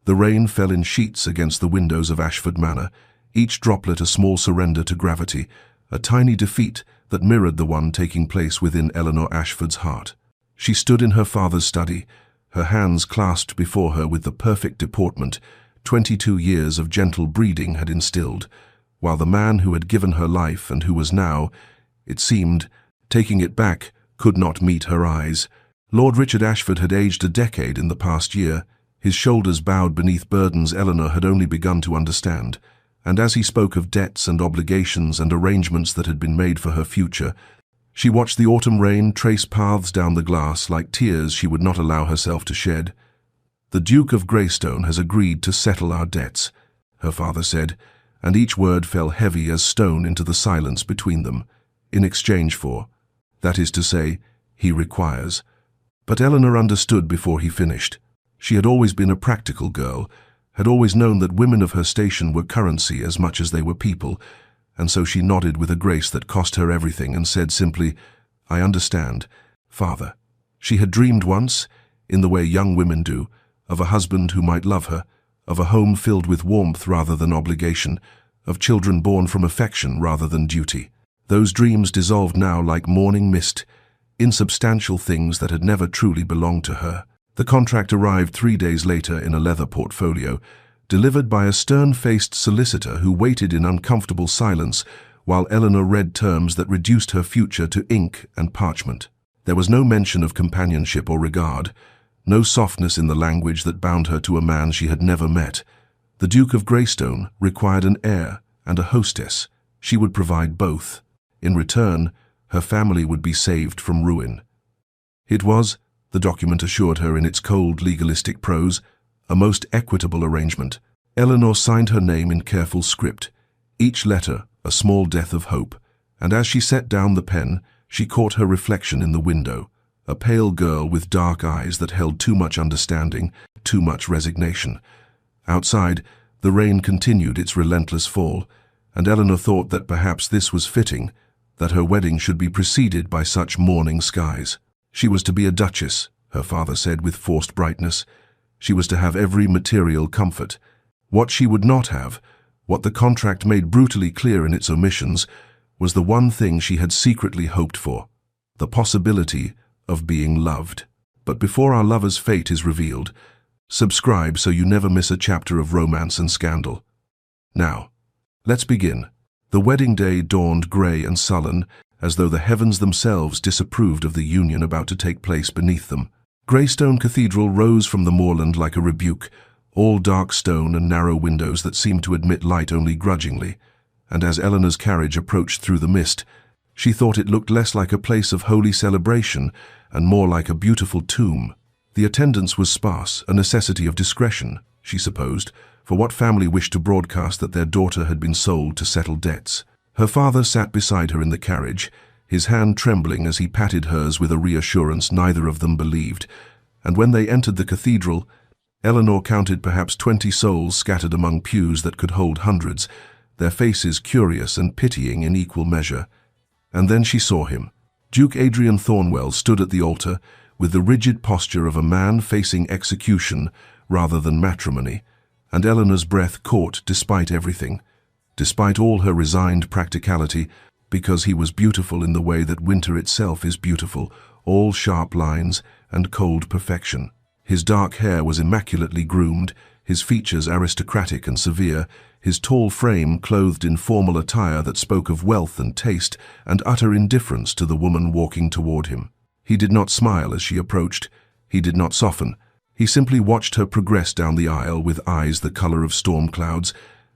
The rain fell in sheets against the windows of Ashford Manor, each droplet a small surrender to gravity, a tiny defeat that mirrored the one taking place within Eleanor Ashford's heart. She stood in her father's study, her hands clasped before her with the perfect deportment 22 years of gentle breeding had instilled, while the man who had given her life and who was now, it seemed, taking it back, could not meet her eyes. Lord Richard Ashford had aged a decade in the past year, his shoulders bowed beneath burdens Eleanor had only begun to understand, and as he spoke of debts and obligations and arrangements that had been made for her future, she watched the autumn rain trace paths down the glass like tears she would not allow herself to shed. "The Duke of Greystone has agreed to settle our debts," her father said, and each word fell heavy as stone into the silence between them, "in exchange for, that is to say, he requires." But Eleanor understood before he finished. She had always been a practical girl, had always known that women of her station were currency as much as they were people, and so she nodded with a grace that cost her everything and said simply, "I understand, Father." She had dreamed once, in the way young women do, of a husband who might love her, of a home filled with warmth rather than obligation, of children born from affection rather than duty. Those dreams dissolved now like morning mist, insubstantial things that had never truly belonged to her. The contract arrived 3 days later in a leather portfolio, delivered by a stern-faced solicitor who waited in uncomfortable silence while Eleanor read terms that reduced her future to ink and parchment. There was no mention of companionship or regard, no softness in the language that bound her to a man she had never met. The Duke of Greystone required an heir and a hostess. She would provide both. In return, her family would be saved from ruin. It was, the document assured her in its cold legalistic prose, a most equitable arrangement. Eleanor signed her name in careful script, each letter a small death of hope, and as she set down the pen, she caught her reflection in the window, a pale girl with dark eyes that held too much understanding, too much resignation. Outside, the rain continued its relentless fall, and Eleanor thought that perhaps this was fitting, that her wedding should be preceded by such morning skies. She was to be a duchess, her father said with forced brightness. She was to have every material comfort. What she would not have, what the contract made brutally clear in its omissions, was the one thing she had secretly hoped for, the possibility of being loved. But before our lover's fate is revealed, subscribe so you never miss a chapter of romance and scandal. Now, let's begin. The wedding day dawned grey and sullen, as though the heavens themselves disapproved of the union about to take place beneath them. Greystone Cathedral rose from the moorland like a rebuke, all dark stone and narrow windows that seemed to admit light only grudgingly, and as Eleanor's carriage approached through the mist, she thought it looked less like a place of holy celebration and more like a beautiful tomb. The attendance was sparse, a necessity of discretion, she supposed, for what family wished to broadcast that their daughter had been sold to settle debts? Her father sat beside her in the carriage, his hand trembling as he patted hers with a reassurance neither of them believed, and when they entered the cathedral, Eleanor counted perhaps 20 souls scattered among pews that could hold hundreds, their faces curious and pitying in equal measure. And then she saw him. Duke Adrian Thornwell stood at the altar, with the rigid posture of a man facing execution rather than matrimony, and Eleanor's breath caught despite everything, despite all her resigned practicality, because he was beautiful in the way that winter itself is beautiful, all sharp lines and cold perfection. His dark hair was immaculately groomed, his features aristocratic and severe, his tall frame clothed in formal attire that spoke of wealth and taste and utter indifference to the woman walking toward him. He did not smile as she approached. He did not soften. He simply watched her progress down the aisle with eyes the color of storm clouds,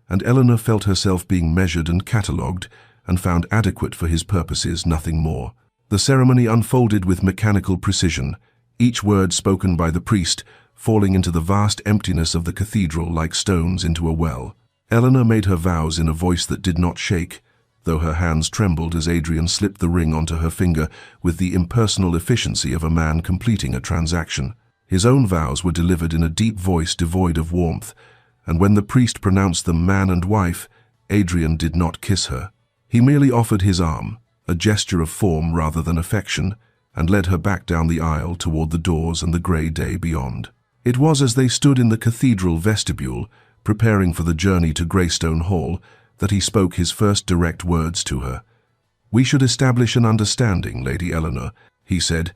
and Eleanor felt herself being measured and catalogued, and found adequate for his purposes nothing more. The ceremony unfolded with mechanical precision, each word spoken by the priest falling into the vast emptiness of the cathedral like stones into a well. Eleanor made her vows in a voice that did not shake, though her hands trembled as Adrian slipped the ring onto her finger with the impersonal efficiency of a man completing a transaction. His own vows were delivered in a deep voice devoid of warmth, and when the priest pronounced them man and wife, Adrian did not kiss her. He merely offered his arm, a gesture of form rather than affection, and led her back down the aisle toward the doors and the grey day beyond. It was as they stood in the cathedral vestibule, preparing for the journey to Greystone Hall, that he spoke his first direct words to her. "We should establish an understanding, Lady Eleanor," he said,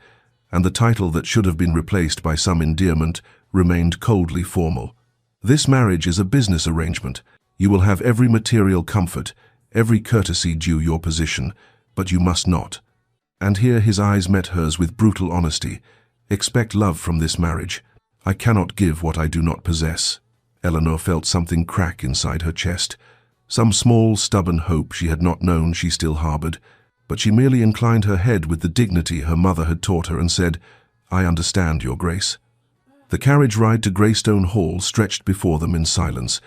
and the title that should have been replaced by some endearment remained coldly formal. "This marriage is a business arrangement. You will have every material comfort, every courtesy due your position, but you must not." And here his eyes met hers with brutal honesty. "Expect love from this marriage. I cannot give what I do not possess." Eleanor felt something crack inside her chest. Some small, stubborn hope she had not known she still harbored, but she merely inclined her head with the dignity her mother had taught her and said, "I understand, Your Grace." The carriage ride to Greystone Hall stretched before them in silence,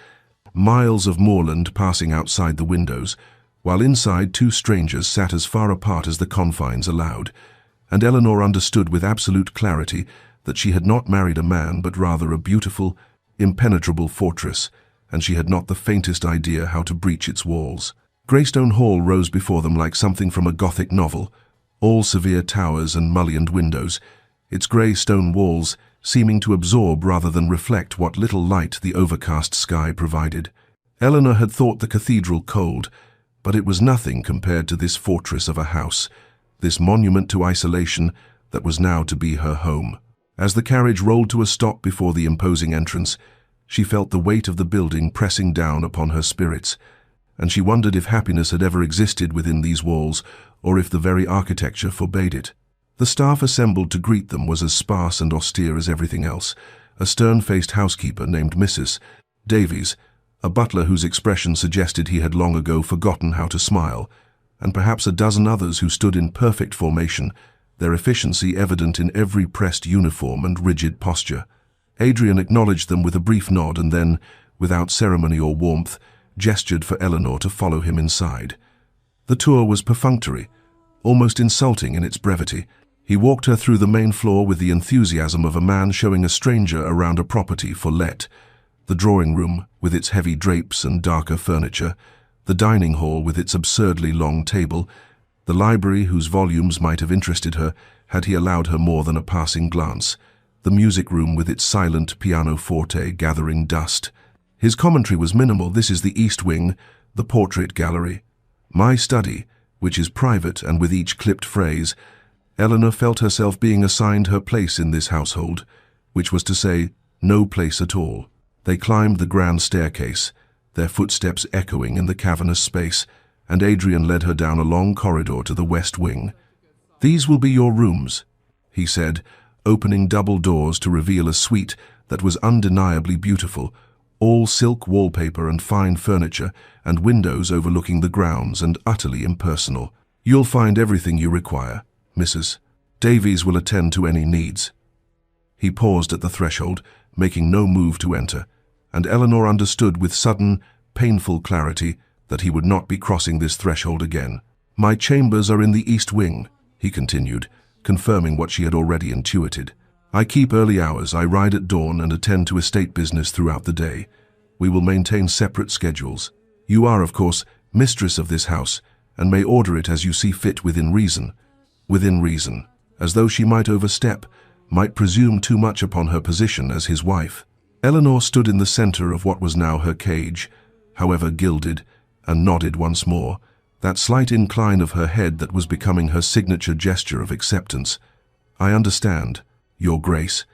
miles of moorland passing outside the windows, while inside two strangers sat as far apart as the confines allowed, and Eleanor understood with absolute clarity that she had not married a man but rather a beautiful, impenetrable fortress, and she had not the faintest idea how to breach its walls. Greystone Hall rose before them like something from a Gothic novel, all severe towers and mullioned windows, its grey stone walls seeming to absorb rather than reflect what little light the overcast sky provided. Eleanor had thought the cathedral cold, but it was nothing compared to this fortress of a house, this monument to isolation that was now to be her home. As the carriage rolled to a stop before the imposing entrance, she felt the weight of the building pressing down upon her spirits, and she wondered if happiness had ever existed within these walls, or if the very architecture forbade it. The staff assembled to greet them was as sparse and austere as everything else. A stern-faced housekeeper named Mrs. Davies, a butler whose expression suggested he had long ago forgotten how to smile, and perhaps a dozen others who stood in perfect formation, their efficiency evident in every pressed uniform and rigid posture. Adrian acknowledged them with a brief nod and then, without ceremony or warmth, gestured for Eleanor to follow him inside. The tour was perfunctory, almost insulting in its brevity. He walked her through the main floor with the enthusiasm of a man showing a stranger around a property for let. The drawing room, with its heavy drapes and darker furniture, the dining hall with its absurdly long table, the library whose volumes might have interested her had he allowed her more than a passing glance, the music room with its silent pianoforte gathering dust. His commentary was minimal. "This is the East Wing, the portrait gallery. My study, which is private," and with each clipped phrase, Eleanor felt herself being assigned her place in this household, which was to say, no place at all. They climbed the grand staircase, their footsteps echoing in the cavernous space, and Adrian led her down a long corridor to the West Wing. "These will be your rooms," he said, opening double doors to reveal a suite that was undeniably beautiful, all silk wallpaper and fine furniture, and windows overlooking the grounds and utterly impersonal. "You'll find everything you require. Mrs. Davies will attend to any needs." He paused at the threshold, making no move to enter, and Eleanor understood with sudden, painful clarity that he would not be crossing this threshold again. "My chambers are in the East Wing," he continued, confirming what she had already intuited. "I keep early hours, I ride at dawn and attend to estate business throughout the day. We will maintain separate schedules. You are, of course, mistress of this house, and may order it as you see fit within reason." Within reason, as though she might overstep, might presume too much upon her position as his wife. Eleanor stood in the center of what was now her cage, however gilded, and nodded once more, that slight incline of her head that was becoming her signature gesture of acceptance. "I understand, Your Grace."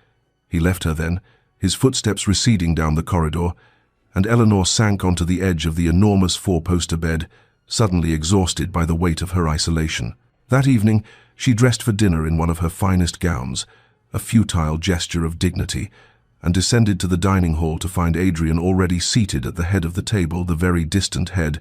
He left her then, his footsteps receding down the corridor, and Eleanor sank onto the edge of the enormous four-poster bed, suddenly exhausted by the weight of her isolation. That evening, she dressed for dinner in one of her finest gowns, a futile gesture of dignity, and descended to the dining hall to find Adrian already seated at the head of the table, the very distant head,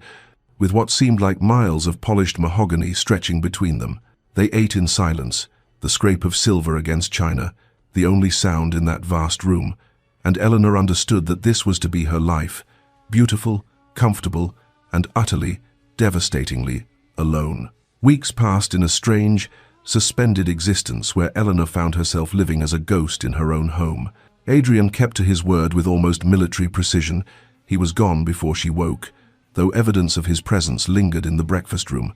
with what seemed like miles of polished mahogany stretching between them. They ate in silence, the scrape of silver against china, the only sound in that vast room, and Eleanor understood that this was to be her life, beautiful, comfortable, and utterly, devastatingly alone. Weeks passed in a strange, suspended existence where Eleanor found herself living as a ghost in her own home. Adrian kept to his word with almost military precision. He was gone before she woke, though evidence of his presence lingered in the breakfast room.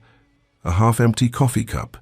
A half-empty coffee cup,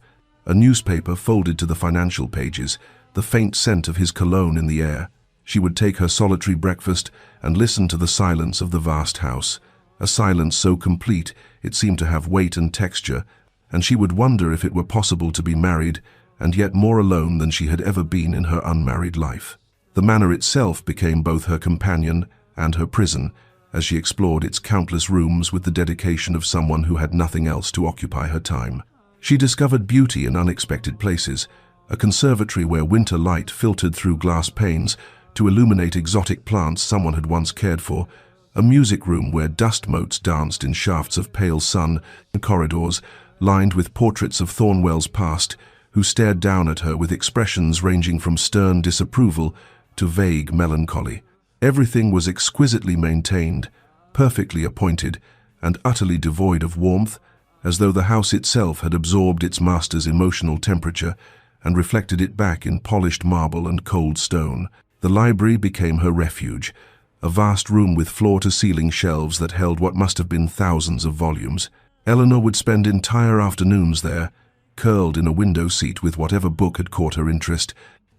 a newspaper folded to the financial pages, the faint scent of his cologne in the air. She would take her solitary breakfast and listen to the silence of the vast house, a silence so complete it seemed to have weight and texture, and she would wonder if it were possible to be married and yet more alone than she had ever been in her unmarried life. The manor itself became both her companion and her prison, as she explored its countless rooms with the dedication of someone who had nothing else to occupy her time. She discovered beauty in unexpected places, a conservatory where winter light filtered through glass panes to illuminate exotic plants someone had once cared for, a music room where dust motes danced in shafts of pale sun, and corridors lined with portraits of Thornwell's past, who stared down at her with expressions ranging from stern disapproval to vague melancholy. Everything was exquisitely maintained, perfectly appointed, and utterly devoid of warmth, as though the house itself had absorbed its master's emotional temperature and reflected it back in polished marble and cold stone. The library became her refuge, a vast room with floor-to-ceiling shelves that held what must have been thousands of volumes. Eleanor would spend entire afternoons there, curled in a window seat with whatever book had caught her interest,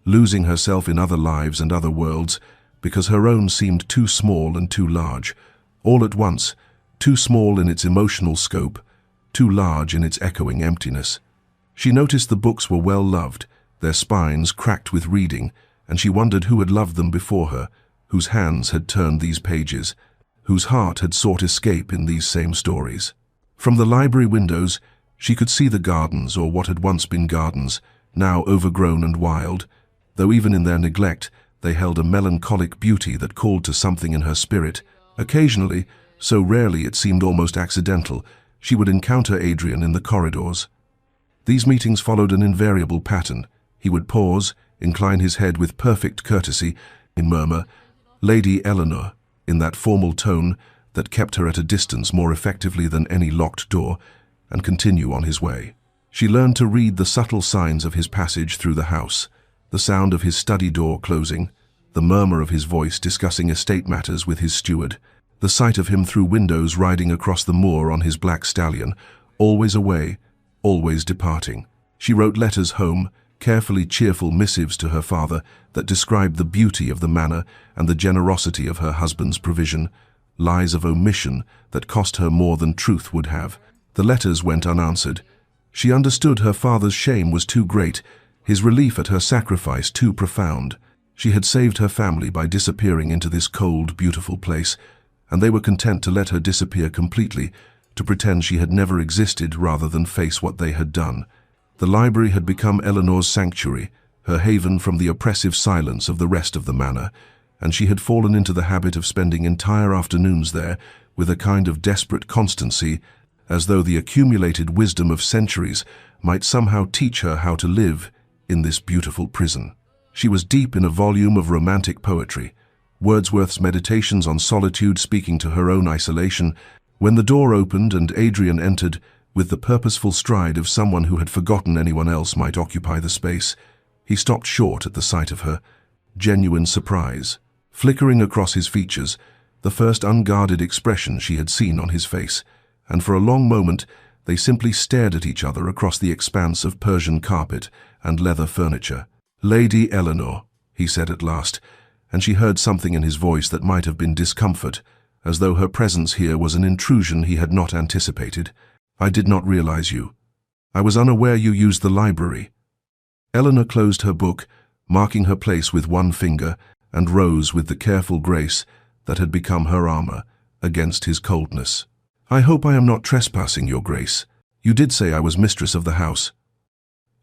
losing herself in other lives and other worlds, because her own seemed too small and too large, all at once, too small in its emotional scope, too large in its echoing emptiness. She noticed the books were well loved, their spines cracked with reading, and she wondered who had loved them before her, whose hands had turned these pages, whose heart had sought escape in these same stories. From the library windows, she could see the gardens, or what had once been gardens, now overgrown and wild, though even in their neglect they held a melancholic beauty that called to something in her spirit. Occasionally, so rarely it seemed almost accidental, she would encounter Adrian in the corridors. These meetings followed an invariable pattern. He would pause, incline his head with perfect courtesy, and murmur, "Lady Eleanor," in that formal tone that kept her at a distance more effectively than any locked door, and continue on his way. She learned to read the subtle signs of his passage through the house, the sound of his study door closing, the murmur of his voice discussing estate matters with his steward, the sight of him through windows riding across the moor on his black stallion, always away, always departing. She wrote letters home, carefully cheerful missives to her father that described the beauty of the manor and the generosity of her husband's provision, lies of omission that cost her more than truth would have. The letters went unanswered. She understood her father's shame was too great, his relief at her sacrifice too profound. She had saved her family by disappearing into this cold, beautiful place, and they were content to let her disappear completely, to pretend she had never existed rather than face what they had done. The library had become Eleanor's sanctuary, her haven from the oppressive silence of the rest of the manor, and she had fallen into the habit of spending entire afternoons there with a kind of desperate constancy, as though the accumulated wisdom of centuries might somehow teach her how to live in this beautiful prison. She was deep in a volume of romantic poetry, Wordsworth's Meditations on Solitude speaking to her own isolation, when the door opened and Adrian entered with the purposeful stride of someone who had forgotten anyone else might occupy the space. He stopped short at the sight of her, genuine surprise, flickering across his features, the first unguarded expression she had seen on his face, and for a long moment they simply stared at each other across the expanse of Persian carpet and leather furniture. "Lady Eleanor," he said at last, and she heard something in his voice that might have been discomfort, as though her presence here was an intrusion he had not anticipated. "I did not realize you. I was unaware you used the library." Eleanor closed her book, marking her place with one finger, and rose with the careful grace that had become her armor against his coldness. "I hope I am not trespassing, Your Grace. You did say I was mistress of the house."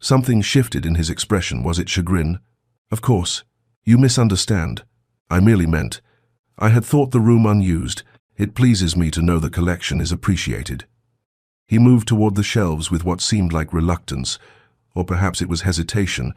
Something shifted in his expression. Was it chagrin? "Of course. You misunderstand. I merely meant, I had thought the room unused. It pleases me to know the collection is appreciated." He moved toward the shelves with what seemed like reluctance, or perhaps it was hesitation,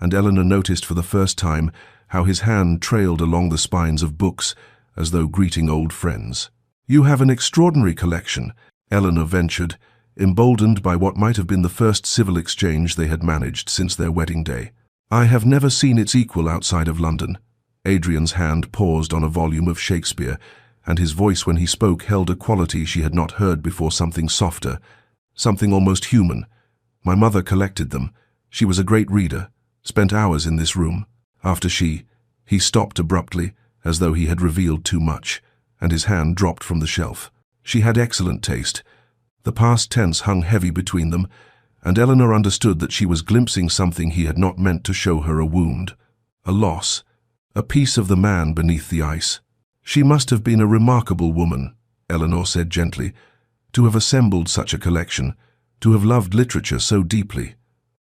and Eleanor noticed for the first time how his hand trailed along the spines of books as though greeting old friends. "You have an extraordinary collection," Eleanor ventured, emboldened by what might have been the first civil exchange they had managed since their wedding day. "I have never seen its equal outside of London." Adrian's hand paused on a volume of Shakespeare, and his voice when he spoke held a quality she had not heard before, something softer, something almost human. "My mother collected them. She was a great reader, spent hours in this room. After He stopped abruptly, as though he had revealed too much, and his hand dropped from the shelf. She had excellent taste. The past tense hung heavy between them, and Eleanor understood that she was glimpsing something he had not meant to show her: a wound, a loss, a piece of the man beneath the ice. She must have been a remarkable woman, Eleanor said gently, to have assembled such a collection, to have loved literature so deeply.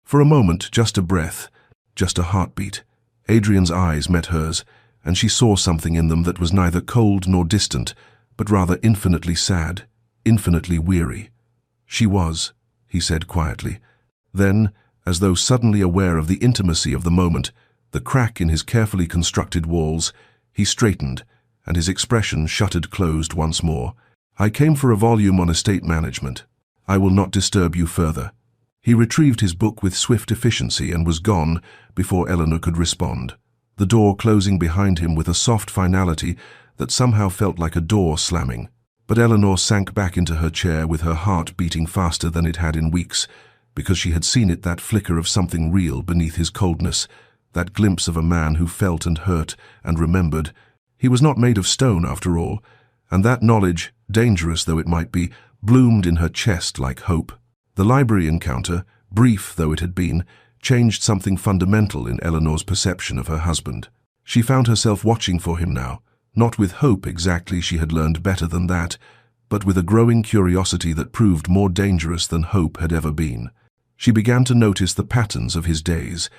For a moment, just a breath, just a heartbeat, Adrian's eyes met hers, and she saw something in them that was neither cold nor distant, but rather infinitely sad, infinitely weary. She was, he said quietly. Then, as though suddenly aware of the intimacy of the moment, the crack in his carefully constructed walls, he straightened, and his expression shuttered closed once more. I came for a volume on estate management. I will not disturb you further. He retrieved his book with swift efficiency and was gone before Eleanor could respond, the door closing behind him with a soft finality that somehow felt like a door slamming. But Eleanor sank back into her chair with her heart beating faster than it had in weeks, because she had seen it, that flicker of something real beneath his coldness, that glimpse of a man who felt and hurt and remembered. He was not made of stone, after all, and that knowledge, dangerous though it might be, bloomed in her chest like hope. The library encounter, brief though it had been, changed something fundamental in Eleanor's perception of her husband. She found herself watching for him now, not with hope exactly, she had learned better than that, but with a growing curiosity that proved more dangerous than hope had ever been. She began to notice the patterns of his days,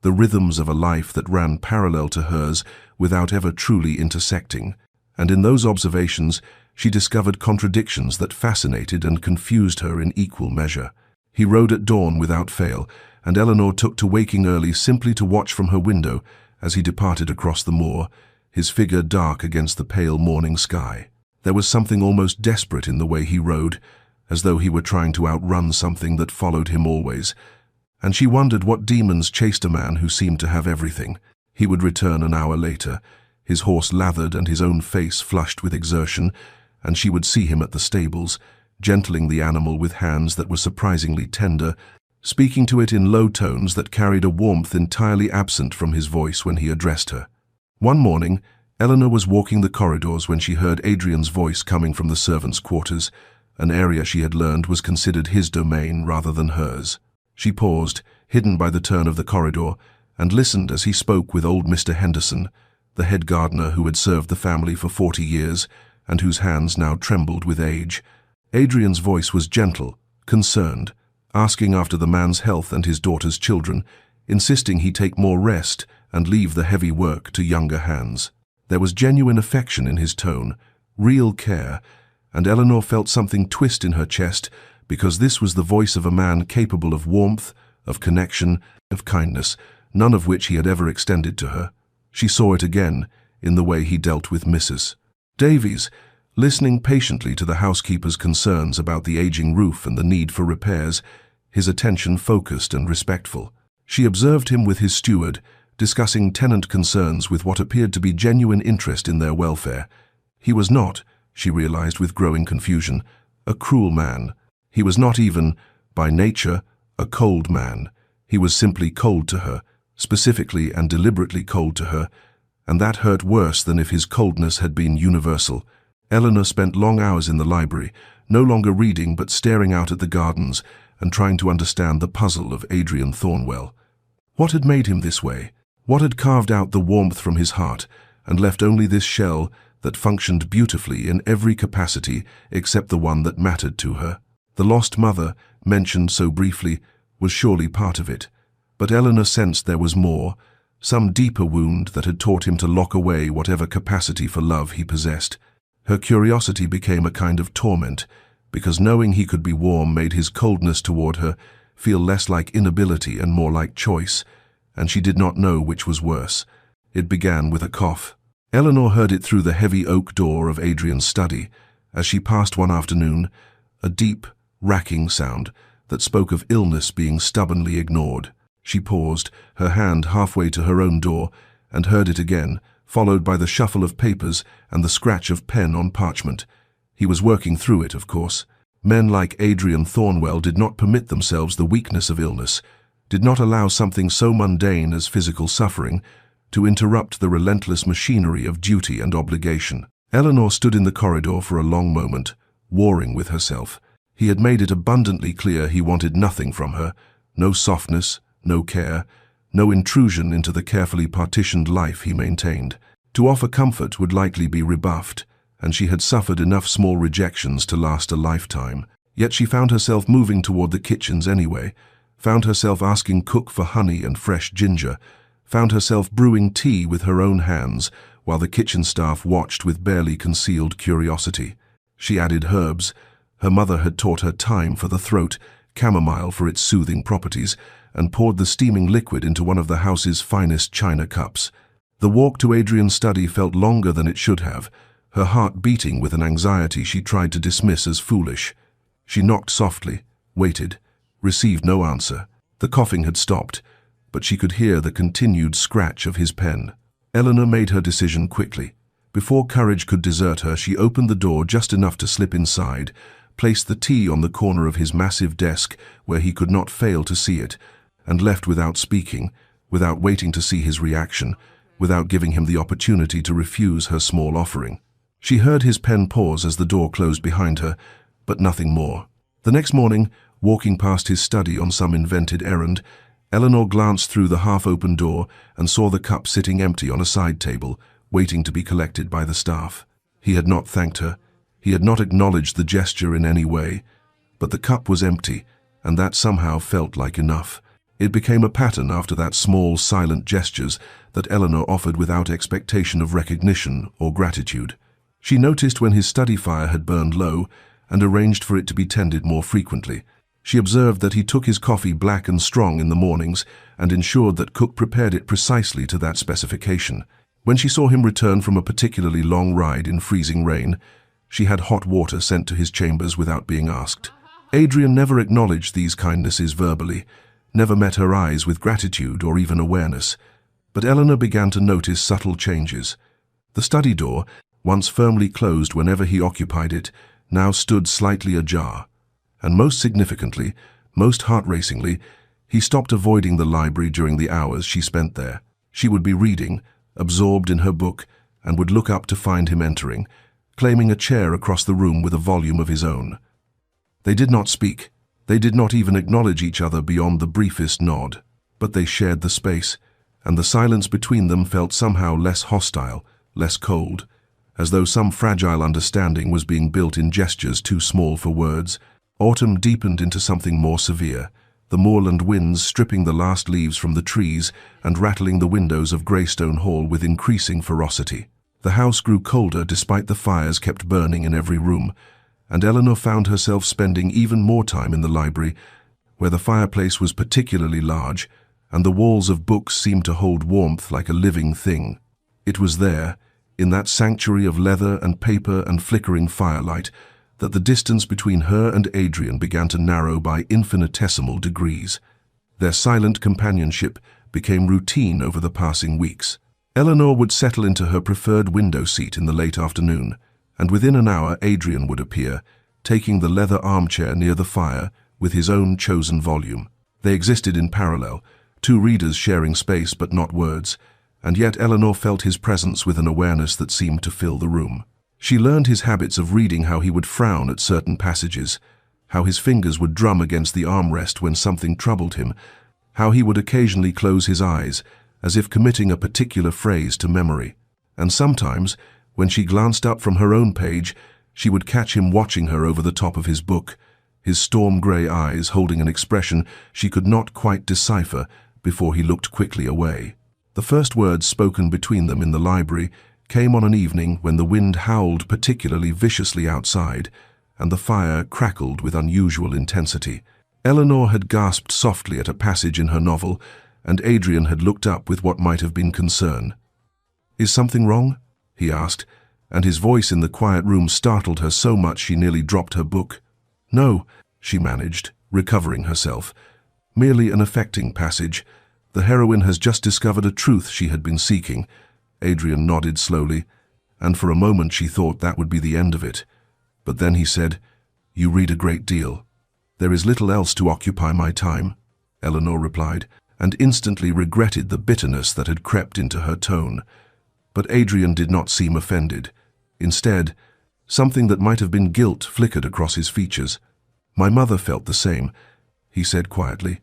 the rhythms of a life that ran parallel to hers without ever truly intersecting, and in those observations she discovered contradictions that fascinated and confused her in equal measure. He rode at dawn without fail, and Eleanor took to waking early simply to watch from her window as he departed across the moor, his figure dark against the pale morning sky. There was something almost desperate in the way he rode, as though he were trying to outrun something that followed him always, and she wondered what demons chased a man who seemed to have everything. He would return an hour later, his horse lathered and his own face flushed with exertion, and she would see him at the stables, gentling the animal with hands that were surprisingly tender, speaking to it in low tones that carried a warmth entirely absent from his voice when he addressed her. One morning, Eleanor was walking the corridors when she heard Adrian's voice coming from the servants' quarters, an area she had learned was considered his domain rather than hers. She paused, hidden by the turn of the corridor, and listened as he spoke with old Mr. Henderson, the head gardener who had served the family for 40 years and whose hands now trembled with age. Adrian's voice was gentle, concerned, asking after the man's health and his daughter's children, insisting he take more rest and leave the heavy work to younger hands. There was genuine affection in his tone, real care, and Eleanor felt something twist in her chest because this was the voice of a man capable of warmth, of connection, of kindness, none of which he had ever extended to her. She saw it again in the way he dealt with Mrs. Davies, listening patiently to the housekeeper's concerns about the aging roof and the need for repairs, his attention focused and respectful. She observed him with his steward, discussing tenant concerns with what appeared to be genuine interest in their welfare. He was not, she realized with growing confusion, a cruel man. He was not even, by nature, a cold man. He was simply cold to her, specifically and deliberately cold to her, and that hurt worse than if his coldness had been universal. Eleanor spent long hours in the library, no longer reading but staring out at the gardens and trying to understand the puzzle of Adrian Thornwell. What had made him this way? What had carved out the warmth from his heart and left only this shell that functioned beautifully in every capacity except the one that mattered to her? The lost mother, mentioned so briefly, was surely part of it, but Eleanor sensed there was more, some deeper wound that had taught him to lock away whatever capacity for love he possessed. Her curiosity became a kind of torment, because knowing he could be warm made his coldness toward her feel less like inability and more like choice, and she did not know which was worse. It began with a cough. Eleanor heard it through the heavy oak door of Adrian's study, as she passed one afternoon, a deep, racking sound that spoke of illness being stubbornly ignored. She paused, her hand halfway to her own door, and heard it again, followed by the shuffle of papers and the scratch of pen on parchment. He was working through it, of course. Men like Adrian Thornwell did not permit themselves the weakness of illness, did not allow something so mundane as physical suffering to interrupt the relentless machinery of duty and obligation. Eleanor stood in the corridor for a long moment, warring with herself. He had made it abundantly clear he wanted nothing from her, no softness, no care, no intrusion into the carefully partitioned life he maintained. To offer comfort would likely be rebuffed, and she had suffered enough small rejections to last a lifetime. Yet she found herself moving toward the kitchens anyway, found herself asking cook for honey and fresh ginger, found herself brewing tea with her own hands, while the kitchen staff watched with barely concealed curiosity. She added herbs. Her mother had taught her thyme for the throat, chamomile for its soothing properties, and poured the steaming liquid into one of the house's finest china cups. The walk to Adrian's study felt longer than it should have, her heart beating with an anxiety she tried to dismiss as foolish. She knocked softly, waited, received no answer. The coughing had stopped, but she could hear the continued scratch of his pen. Eleanor made her decision quickly. Before courage could desert her, she opened the door just enough to slip inside, placed the tea on the corner of his massive desk where he could not fail to see it, and left without speaking, without waiting to see his reaction, without giving him the opportunity to refuse her small offering. She heard his pen pause as the door closed behind her, but nothing more. The next morning, walking past his study on some invented errand, Eleanor glanced through the half-open door and saw the cup sitting empty on a side table, waiting to be collected by the staff. He had not thanked her. He had not acknowledged the gesture in any way. But the cup was empty, and that somehow felt like enough. It became a pattern after that small, silent gestures that Eleanor offered without expectation of recognition or gratitude. She noticed when his study fire had burned low and arranged for it to be tended more frequently. She observed that he took his coffee black and strong in the mornings and ensured that cook prepared it precisely to that specification. When she saw him return from a particularly long ride in freezing rain, she had hot water sent to his chambers without being asked. Adrian never acknowledged these kindnesses verbally, never met her eyes with gratitude or even awareness. But Eleanor began to notice subtle changes. The study door, once firmly closed whenever he occupied it, now stood slightly ajar. And most significantly, most heart-racingly, he stopped avoiding the library during the hours she spent there. She would be reading, absorbed in her book, and would look up to find him entering, claiming a chair across the room with a volume of his own. They did not speak. They did not even acknowledge each other beyond the briefest nod. But they shared the space, and the silence between them felt somehow less hostile, less cold, as though some fragile understanding was being built in gestures too small for words. Autumn deepened into something more severe, the moorland winds stripping the last leaves from the trees and rattling the windows of Greystone Hall with increasing ferocity. The house grew colder despite the fires kept burning in every room, and Eleanor found herself spending even more time in the library, where the fireplace was particularly large, and the walls of books seemed to hold warmth like a living thing. It was there, in that sanctuary of leather and paper and flickering firelight, that the distance between her and Adrian began to narrow by infinitesimal degrees. Their silent companionship became routine over the passing weeks. Eleanor would settle into her preferred window seat in the late afternoon, and within an hour Adrian would appear, taking the leather armchair near the fire with his own chosen volume. They existed in parallel, two readers sharing space but not words, and yet Eleanor felt his presence with an awareness that seemed to fill the room. She learned his habits of reading, how he would frown at certain passages, how his fingers would drum against the armrest when something troubled him, how he would occasionally close his eyes, as if committing a particular phrase to memory. And sometimes, when she glanced up from her own page, she would catch him watching her over the top of his book, his storm-grey eyes holding an expression she could not quite decipher before he looked quickly away. The first words spoken between them in the library came on an evening when the wind howled particularly viciously outside, and the fire crackled with unusual intensity. Eleanor had gasped softly at a passage in her novel, and Adrian had looked up with what might have been concern. "Is something wrong?" he asked, and his voice in the quiet room startled her so much she nearly dropped her book. "No," she managed, recovering herself. "Merely an affecting passage. The heroine has just discovered a truth she had been seeking." Adrian nodded slowly, and for a moment she thought that would be the end of it. But then he said, "You read a great deal." "There is little else to occupy my time," Eleanor replied, and instantly regretted the bitterness that had crept into her tone. But Adrian did not seem offended. Instead, something that might have been guilt flickered across his features. "My mother felt the same," he said quietly.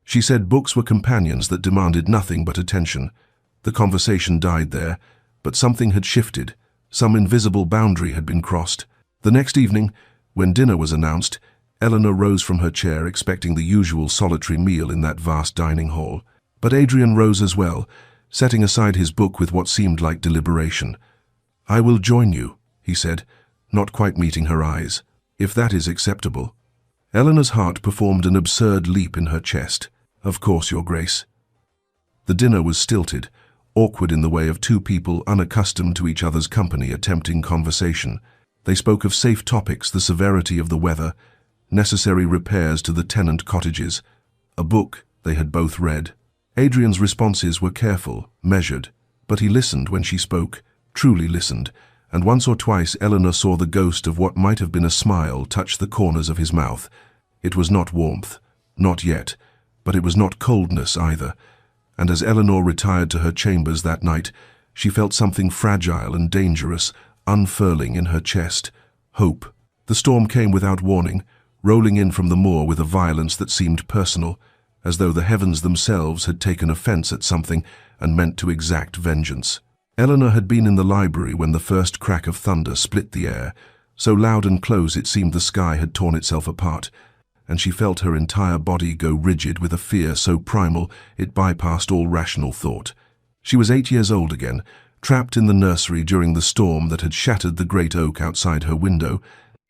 "She said books were companions that demanded nothing but attention." The conversation died there, but something had shifted. Some invisible boundary had been crossed. The next evening, when dinner was announced, Eleanor rose from her chair expecting the usual solitary meal in that vast dining hall. But Adrian rose as well, setting aside his book with what seemed like deliberation. "I will join you," he said, not quite meeting her eyes, "if that is acceptable." Eleanor's heart performed an absurd leap in her chest. "Of course, Your Grace." The dinner was stilted, awkward in the way of two people unaccustomed to each other's company attempting conversation. They spoke of safe topics, the severity of the weather, necessary repairs to the tenant cottages, a book they had both read. Adrian's responses were careful, measured, but he listened when she spoke, truly listened, and once or twice Eleanor saw the ghost of what might have been a smile touch the corners of his mouth. It was not warmth, not yet, but it was not coldness either, and as Eleanor retired to her chambers that night, she felt something fragile and dangerous unfurling in her chest. Hope. The storm came without warning, rolling in from the moor with a violence that seemed personal, as though the heavens themselves had taken offense at something and meant to exact vengeance. Eleanor had been in the library when the first crack of thunder split the air, so loud and close it seemed the sky had torn itself apart, and she felt her entire body go rigid with a fear so primal it bypassed all rational thought. She was 8 years old again, trapped in the nursery during the storm that had shattered the great oak outside her window,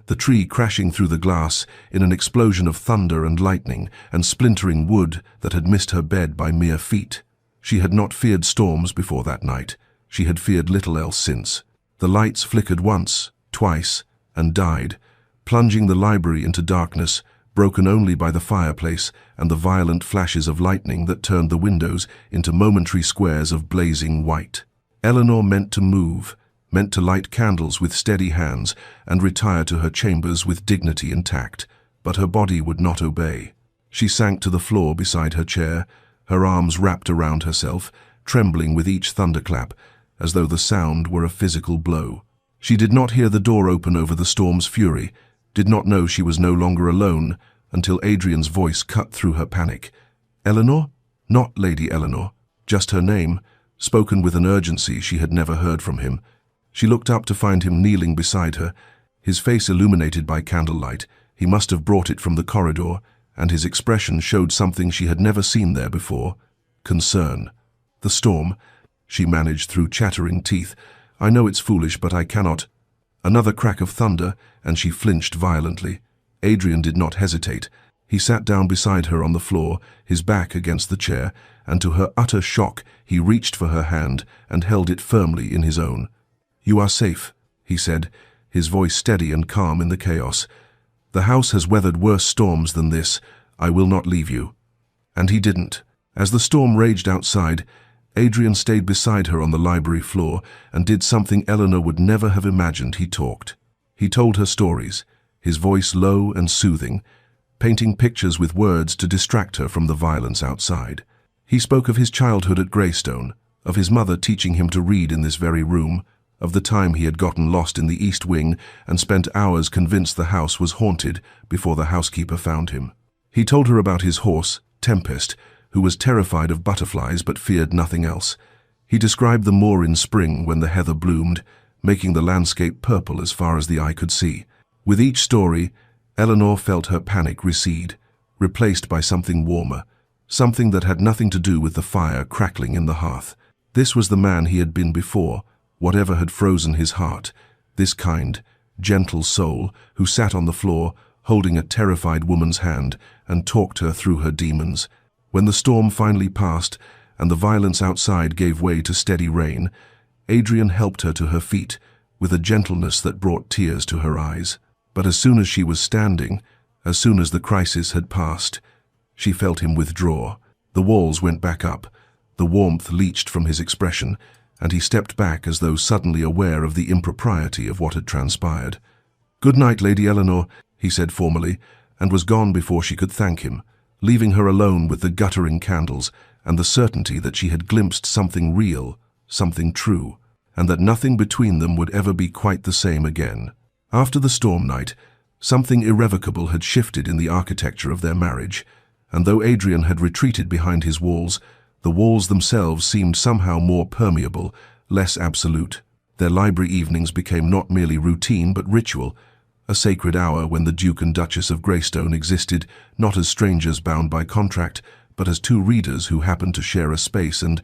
the tree crashing through the glass in an explosion of thunder and lightning and splintering wood that had missed her bed by mere feet. She had not feared storms before that night. She had feared little else since. The lights flickered once, twice, and died, plunging the library into darkness, broken only by the fireplace and the violent flashes of lightning that turned the windows into momentary squares of blazing white. Eleanor meant to move, meant to light candles with steady hands and retire to her chambers with dignity intact, but her body would not obey. She sank to the floor beside her chair, her arms wrapped around herself, trembling with each thunderclap, as though the sound were a physical blow. She did not hear the door open over the storm's fury, did not know she was no longer alone, until Adrian's voice cut through her panic. "Eleanor?" Not Lady Eleanor, just her name, spoken with an urgency she had never heard from him. She looked up to find him kneeling beside her, his face illuminated by candlelight. He must have brought it from the corridor, and his expression showed something she had never seen there before: concern. "The storm," she managed through chattering teeth. "I know it's foolish, but I cannot." Another crack of thunder, and she flinched violently. Adrian did not hesitate. He sat down beside her on the floor, his back against the chair, and to her utter shock, he reached for her hand and held it firmly in his own. "You are safe," he said, his voice steady and calm in the chaos. "The house has weathered worse storms than this. I will not leave you." And he didn't. As the storm raged outside, Adrian stayed beside her on the library floor and did something Eleanor would never have imagined. He talked. He told her stories, his voice low and soothing, painting pictures with words to distract her from the violence outside. He spoke of his childhood at Greystone, of his mother teaching him to read in this very room, of the time he had gotten lost in the East Wing and spent hours convinced the house was haunted before the housekeeper found him. He told her about his horse, Tempest, who was terrified of butterflies but feared nothing else. He described the moor in spring when the heather bloomed, making the landscape purple as far as the eye could see. With each story, Eleanor felt her panic recede, replaced by something warmer, something that had nothing to do with the fire crackling in the hearth. This was the man he had been before, whatever had frozen his heart, this kind, gentle soul who sat on the floor, holding a terrified woman's hand and talked her through her demons. When the storm finally passed and the violence outside gave way to steady rain, Adrian helped her to her feet with a gentleness that brought tears to her eyes. But as soon as she was standing, as soon as the crisis had passed, she felt him withdraw. The walls went back up, the warmth leached from his expression, and he stepped back as though suddenly aware of the impropriety of what had transpired. "Good night, Lady Eleanor," he said formally, and was gone before she could thank him, leaving her alone with the guttering candles and the certainty that she had glimpsed something real, something true, and that nothing between them would ever be quite the same again. After the storm night, something irrevocable had shifted in the architecture of their marriage, and though Adrian had retreated behind his walls, the walls themselves seemed somehow more permeable, less absolute. Their library evenings became not merely routine but ritual, a sacred hour when the Duke and Duchess of Greystone existed not as strangers bound by contract, but as two readers who happened to share a space and,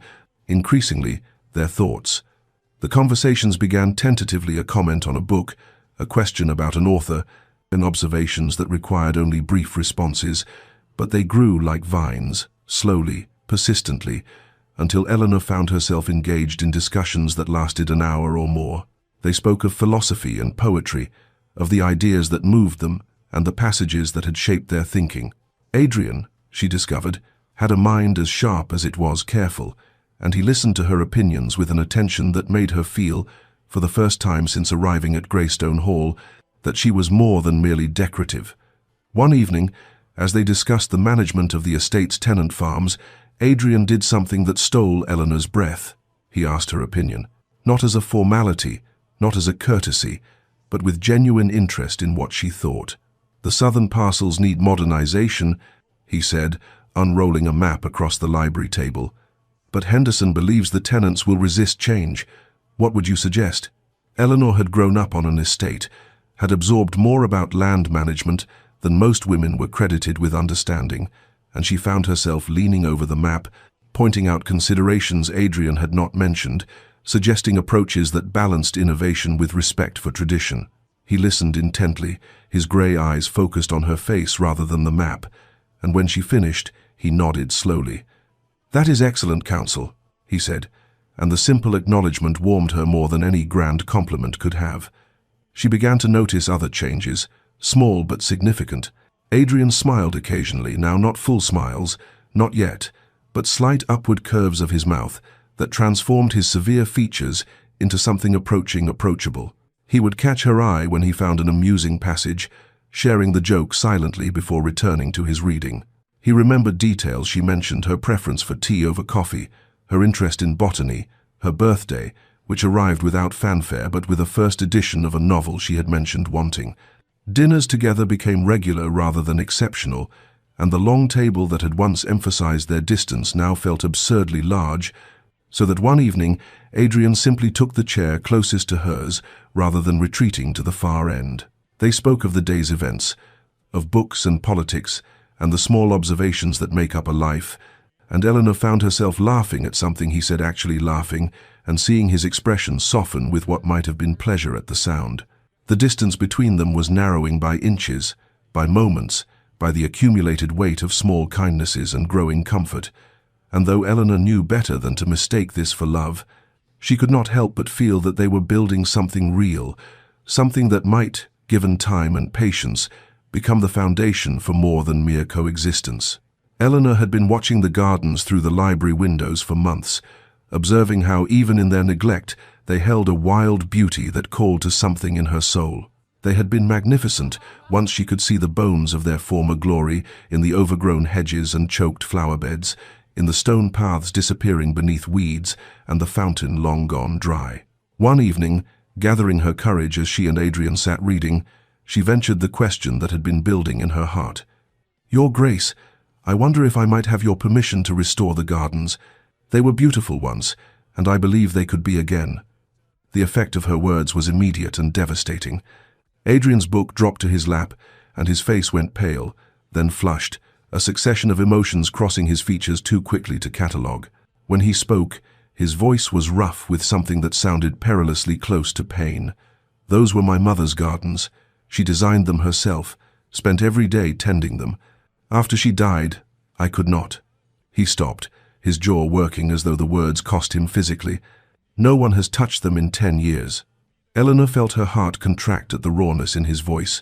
increasingly, their thoughts. The conversations began tentatively, a comment on a book, a question about an author, and observations that required only brief responses, but they grew like vines, slowly, persistently, until Eleanor found herself engaged in discussions that lasted an hour or more. They spoke of philosophy and poetry, of the ideas that moved them and the passages that had shaped their thinking. Adrian, she discovered, had a mind as sharp as it was careful, and he listened to her opinions with an attention that made her feel, for the first time since arriving at Greystone Hall, that she was more than merely decorative. One evening, as they discussed the management of the estate's tenant farms, Adrian did something that stole Eleanor's breath. He asked her opinion, not as a formality, not as a courtesy, but with genuine interest in what she thought. "The southern parcels need modernization," he said, unrolling a map across the library table. "But Henderson believes the tenants will resist change. What would you suggest?" Eleanor had grown up on an estate, had absorbed more about land management than most women were credited with understanding, and she found herself leaning over the map, pointing out considerations Adrian had not mentioned, suggesting approaches that balanced innovation with respect for tradition. He listened intently, his grey eyes focused on her face rather than the map, and when she finished, he nodded slowly. "That is excellent counsel," he said, and the simple acknowledgement warmed her more than any grand compliment could have. She began to notice other changes, small but significant. Adrian smiled occasionally, now not full smiles, not yet, but slight upward curves of his mouth that transformed his severe features into something approaching approachable. He would catch her eye when he found an amusing passage, sharing the joke silently before returning to his reading. He remembered details she mentioned: her preference for tea over coffee, her interest in botany, her birthday, which arrived without fanfare but with a first edition of a novel she had mentioned wanting. Dinners together became regular rather than exceptional, and the long table that had once emphasized their distance now felt absurdly large, so that one evening Adrian simply took the chair closest to hers rather than retreating to the far end. They spoke of the day's events, of books and politics, and the small observations that make up a life, and Eleanor found herself laughing at something he said, actually laughing, and seeing his expression soften with what might have been pleasure at the sound. The distance between them was narrowing by inches, by moments, by the accumulated weight of small kindnesses and growing comfort, and though Eleanor knew better than to mistake this for love, she could not help but feel that they were building something real, something that might, given time and patience, become the foundation for more than mere coexistence. Eleanor had been watching the gardens through the library windows for months, observing how even in their neglect they held a wild beauty that called to something in her soul. They had been magnificent once she could see the bones of their former glory in the overgrown hedges and choked flower beds, in the stone paths disappearing beneath weeds and the fountain long gone dry. One evening, gathering her courage as she and Adrian sat reading, she ventured the question that had been building in her heart. "Your Grace, I wonder if I might have your permission to restore the gardens. They were beautiful once, and I believe they could be again." The effect of her words was immediate and devastating. Adrian's book dropped to his lap, and his face went pale, then flushed, a succession of emotions crossing his features too quickly to catalogue. When he spoke, his voice was rough with something that sounded perilously close to pain. "Those were my mother's gardens. She designed them herself, spent every day tending them. After she died, I could not." He stopped, his jaw working as though the words cost him physically. "No one has touched them in 10 years. Eleanor felt her heart contract at the rawness in his voice.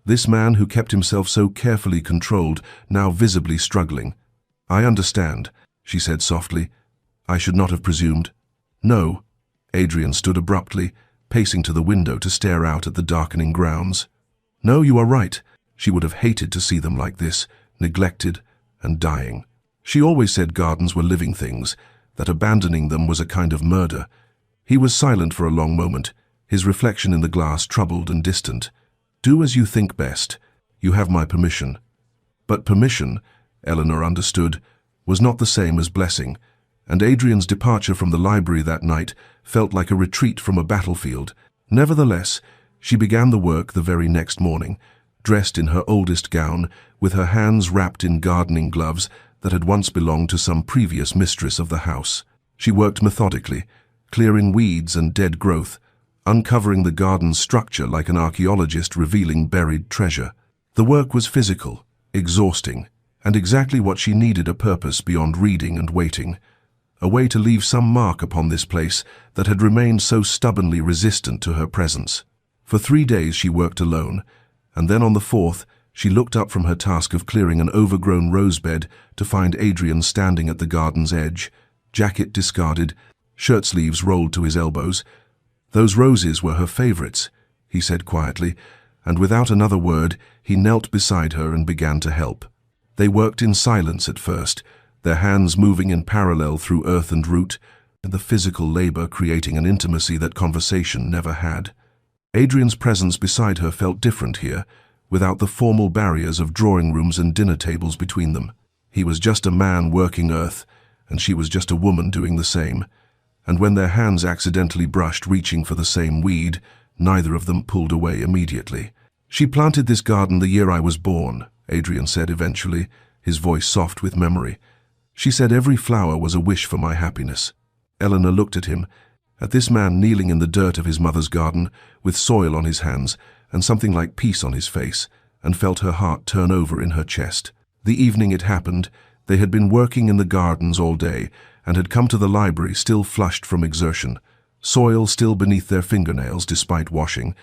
This man who kept himself so carefully controlled, now visibly struggling. "I understand," she said softly. "I should not have presumed." "No." Adrian stood abruptly, pacing to the window to stare out at the darkening grounds. "No, you are right. She would have hated to see them like this, neglected and dying." She always said gardens were living things, that abandoning them was a kind of murder. He was silent for a long moment, his reflection in the glass troubled and distant. "Do as you think best. You have my permission." But permission, Eleanor understood, was not the same as blessing, and Adrian's departure from the library that night felt like a retreat from a battlefield. Nevertheless, she began the work the very next morning, dressed in her oldest gown, with her hands wrapped in gardening gloves that had once belonged to some previous mistress of the house. She worked methodically, clearing weeds and dead growth, uncovering the garden's structure like an archaeologist revealing buried treasure. The work was physical, exhausting, and exactly what she needed: a purpose beyond reading and waiting, a way to leave some mark upon this place that had remained so stubbornly resistant to her presence. For 3 days she worked alone, and then on the 4th she looked up from her task of clearing an overgrown rosebed to find Adrian standing at the garden's edge, jacket discarded, shirt sleeves rolled to his elbows. "Those roses were her favorites," he said quietly, and without another word he knelt beside her and began to help. They worked in silence at first, their hands moving in parallel through earth and root, and the physical labor creating an intimacy that conversation never had. Adrian's presence beside her felt different here, without the formal barriers of drawing rooms and dinner tables between them. He was just a man working earth, and she was just a woman doing the same. And when their hands accidentally brushed, reaching for the same weed, neither of them pulled away immediately. "She planted this garden the year I was born," Adrian said eventually, his voice soft with memory. "She said every flower was a wish for my happiness." Eleanor looked at him, at this man kneeling in the dirt of his mother's garden, with soil on his hands and something like peace on his face, and felt her heart turn over in her chest. The evening it happened, they had been working in the gardens all day and had come to the library still flushed from exertion, soil still beneath their fingernails despite washing,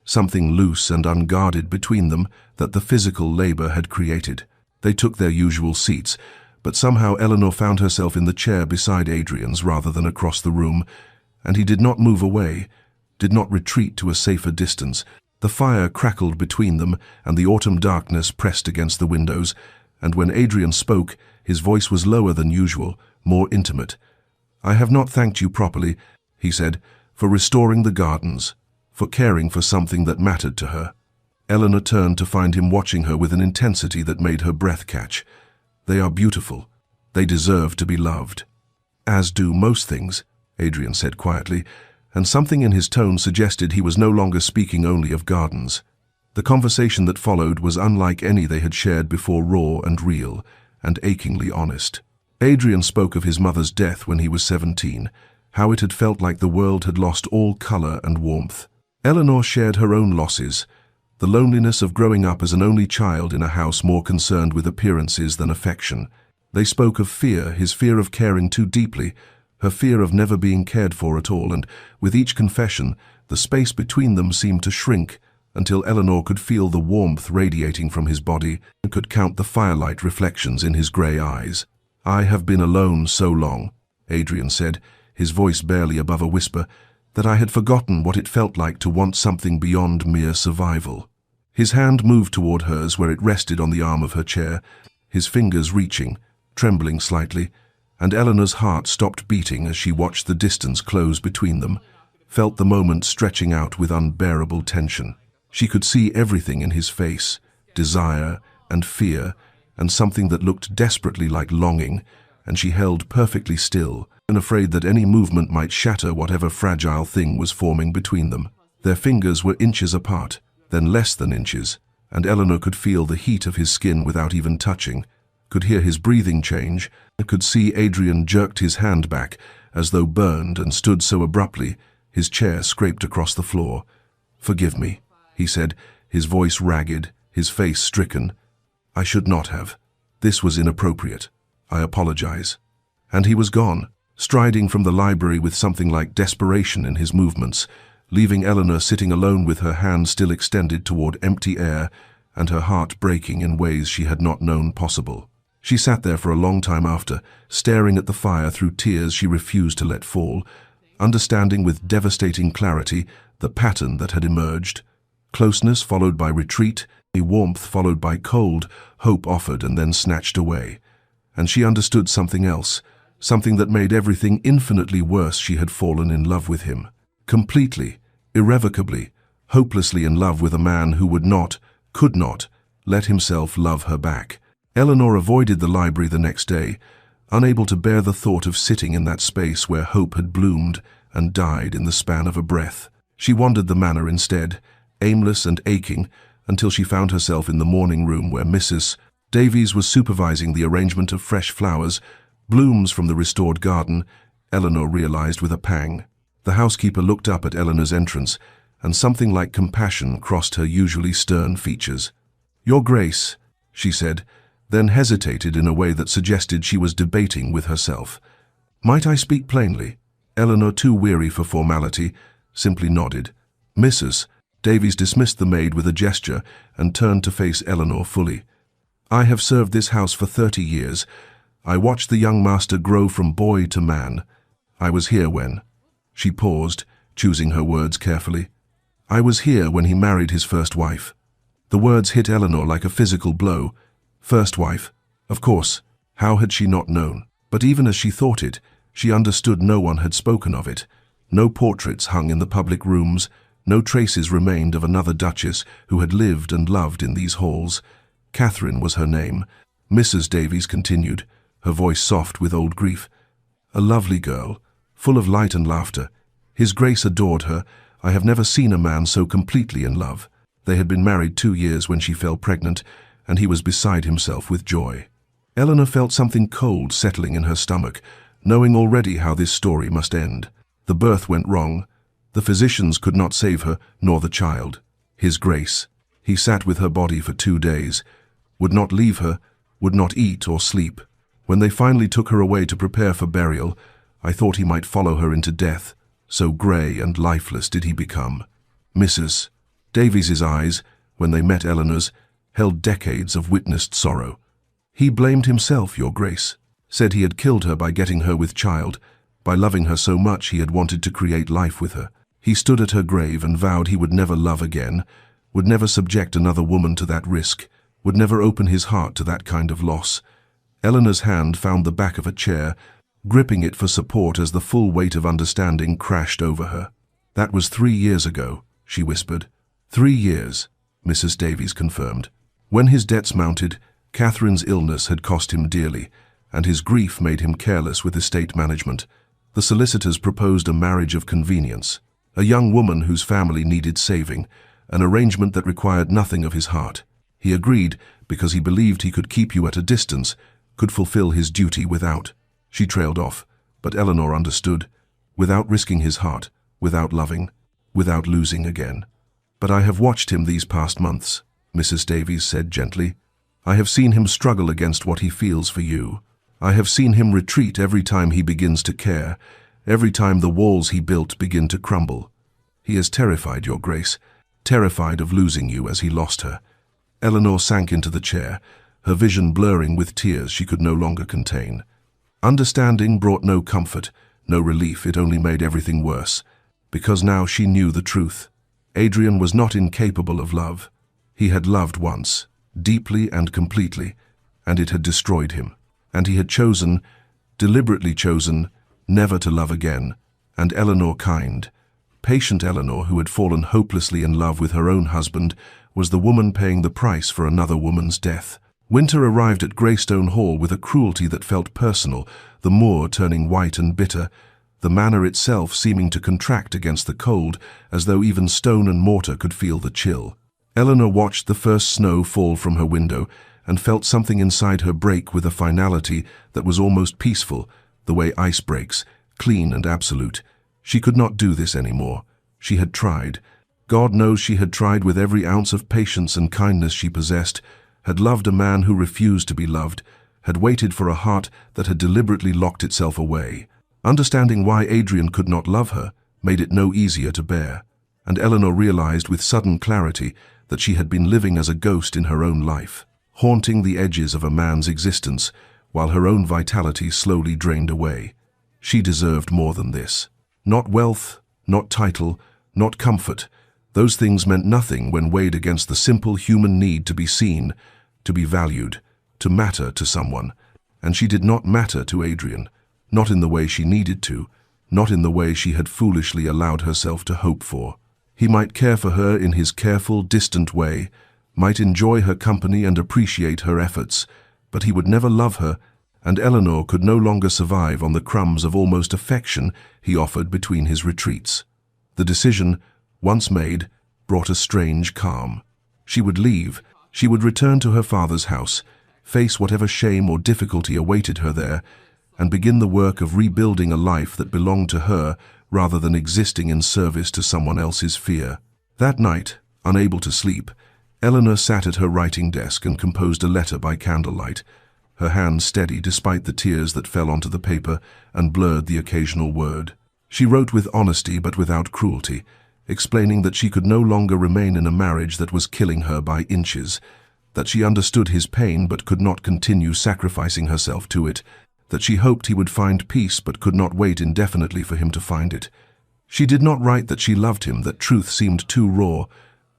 something loose and unguarded between them that the physical labor had created. They took their usual seats, but somehow Eleanor found herself in the chair beside Adrian's rather than across the room, and he did not move away, did not retreat to a safer distance. The fire crackled between them, and the autumn darkness pressed against the windows, and when Adrian spoke, his voice was lower than usual, more intimate. "I have not thanked you properly," he said, "for restoring the gardens, for caring for something that mattered to her." Eleanor turned to find him watching her with an intensity that made her breath catch. "They are beautiful. They deserve to be loved." "As do most things," Adrian said quietly, and something in his tone suggested he was no longer speaking only of gardens. The conversation that followed was unlike any they had shared before, raw and real, and achingly honest. Adrian spoke of his mother's death when he was 17, how it had felt like the world had lost all color and warmth. Eleanor shared her own losses, the loneliness of growing up as an only child in a house more concerned with appearances than affection. They spoke of fear, his fear of caring too deeply, her fear of never being cared for at all, and with each confession, the space between them seemed to shrink until Eleanor could feel the warmth radiating from his body and could count the firelight reflections in his grey eyes. "I have been alone so long," Adrian said, his voice barely above a whisper, "that I had forgotten what it felt like to want something beyond mere survival." His hand moved toward hers where it rested on the arm of her chair, his fingers reaching, trembling slightly, and Eleanor's heart stopped beating as she watched the distance close between them, felt the moment stretching out with unbearable tension. She could see everything in his face, desire and fear, and something that looked desperately like longing, and she held perfectly still, and afraid that any movement might shatter whatever fragile thing was forming between them. Their fingers were inches apart, then less than inches, and Eleanor could feel the heat of his skin without even touching, could hear his breathing change, and could see Adrian jerked his hand back, as though burned, and stood so abruptly, his chair scraped across the floor. "Forgive me," he said, his voice ragged, his face stricken. "I should not have. This was inappropriate. I apologize." And he was gone, striding from the library with something like desperation in his movements, leaving Eleanor sitting alone with her hand still extended toward empty air and her heart breaking in ways she had not known possible. She sat there for a long time after, staring at the fire through tears she refused to let fall, understanding with devastating clarity the pattern that had emerged. Closeness followed by retreat, warmth followed by cold, hope offered and then snatched away. And she understood something else, something that made everything infinitely worse. She had fallen in love with him. Completely, irrevocably, hopelessly in love with a man who would not, could not, let himself love her back. Eleanor avoided the library the next day, unable to bear the thought of sitting in that space where hope had bloomed and died in the span of a breath. She wandered the manor instead, aimless and aching, until she found herself in the morning room where Mrs. Davies was supervising the arrangement of fresh flowers, blooms from the restored garden. Eleanor realized with a pang. The housekeeper looked up at Eleanor's entrance, and something like compassion crossed her usually stern features. "Your Grace," she said, then hesitated in a way that suggested she was debating with herself. "Might I speak plainly?" Eleanor, too weary for formality, simply nodded. Mrs. Davies dismissed the maid with a gesture and turned to face Eleanor fully. "I have served this house for 30 years. I watched the young master grow from boy to man. I was here when—" She paused, choosing her words carefully. "I was here when he married his first wife." The words hit Eleanor like a physical blow. First wife? Of course. How had she not known? But even as she thought it, she understood no one had spoken of it. No portraits hung in the public rooms. No traces remained of another duchess who had lived and loved in these halls. Catherine was her name. Mrs. Davies continued, her voice soft with old grief. "A lovely girl, full of light and laughter. His Grace adored her. I have never seen a man so completely in love." They had been married 2 years when she fell pregnant, and he was beside himself with joy. Eleanor felt something cold settling in her stomach, knowing already how this story must end. The birth went wrong. The physicians could not save her, nor the child. His Grace. He sat with her body for 2 days, would not leave her, would not eat or sleep. When they finally took her away to prepare for burial, I thought he might follow her into death, so grey and lifeless did he become. Mrs. Davies's eyes, when they met Eleanor's, held decades of witnessed sorrow. "He blamed himself, Your Grace. Said he had killed her by getting her with child. By loving her so much he had wanted to create life with her. He stood at her grave and vowed he would never love again, would never subject another woman to that risk, would never open his heart to that kind of loss." Eleanor's hand found the back of a chair, gripping it for support as the full weight of understanding crashed over her. "That was 3 years ago," she whispered. 3 years, Mrs. Davies confirmed. When his debts mounted, Catherine's illness had cost him dearly, and his grief made him careless with estate management. The solicitors proposed a marriage of convenience, a young woman whose family needed saving, an arrangement that required nothing of his heart. He agreed because he believed he could keep you at a distance, could fulfill his duty without. She trailed off, but Eleanor understood, without risking his heart, without loving, without losing again. "But I have watched him these past months," Mrs. Davies said gently. "I have seen him struggle against what he feels for you. I have seen him retreat every time he begins to care, every time the walls he built begin to crumble. He is terrified, Your Grace, terrified of losing you as he lost her." Eleanor sank into the chair, her vision blurring with tears she could no longer contain. Understanding brought no comfort, no relief. It only made everything worse, because now she knew the truth. Adrian was not incapable of love. He had loved once, deeply and completely, and it had destroyed him. And he had chosen, deliberately chosen, never to love again. And Eleanor, kind, patient Eleanor, who had fallen hopelessly in love with her own husband, was the woman paying the price for another woman's death. Winter arrived at Greystone Hall with a cruelty that felt personal, the moor turning white and bitter, the manor itself seeming to contract against the cold, as though even stone and mortar could feel the chill. Eleanor watched the first snow fall from her window and felt something inside her break with a finality that was almost peaceful, the way ice breaks, clean and absolute. She could not do this anymore. She had tried. God knows she had tried with every ounce of patience and kindness she possessed, had loved a man who refused to be loved, had waited for a heart that had deliberately locked itself away. Understanding why Adrian could not love her made it no easier to bear, and Eleanor realized with sudden clarity that she had been living as a ghost in her own life, haunting the edges of a man's existence while her own vitality slowly drained away. She deserved more than this. Not wealth, not title, not comfort. Those things meant nothing when weighed against the simple human need to be seen, to be valued, to matter to someone. And she did not matter to Adrian, not in the way she needed to, not in the way she had foolishly allowed herself to hope for. He might care for her in his careful, distant way, might enjoy her company and appreciate her efforts, but he would never love her, and Eleanor could no longer survive on the crumbs of almost affection he offered between his retreats. The decision, once made, brought a strange calm. She would leave, she would return to her father's house, face whatever shame or difficulty awaited her there, and begin the work of rebuilding a life that belonged to her rather than existing in service to someone else's fear. That night, unable to sleep, Eleanor sat at her writing desk and composed a letter by candlelight, her hand steady despite the tears that fell onto the paper and blurred the occasional word. She wrote with honesty but without cruelty, explaining that she could no longer remain in a marriage that was killing her by inches, that she understood his pain but could not continue sacrificing herself to it, that she hoped he would find peace but could not wait indefinitely for him to find it. She did not write that she loved him, that truth seemed too raw,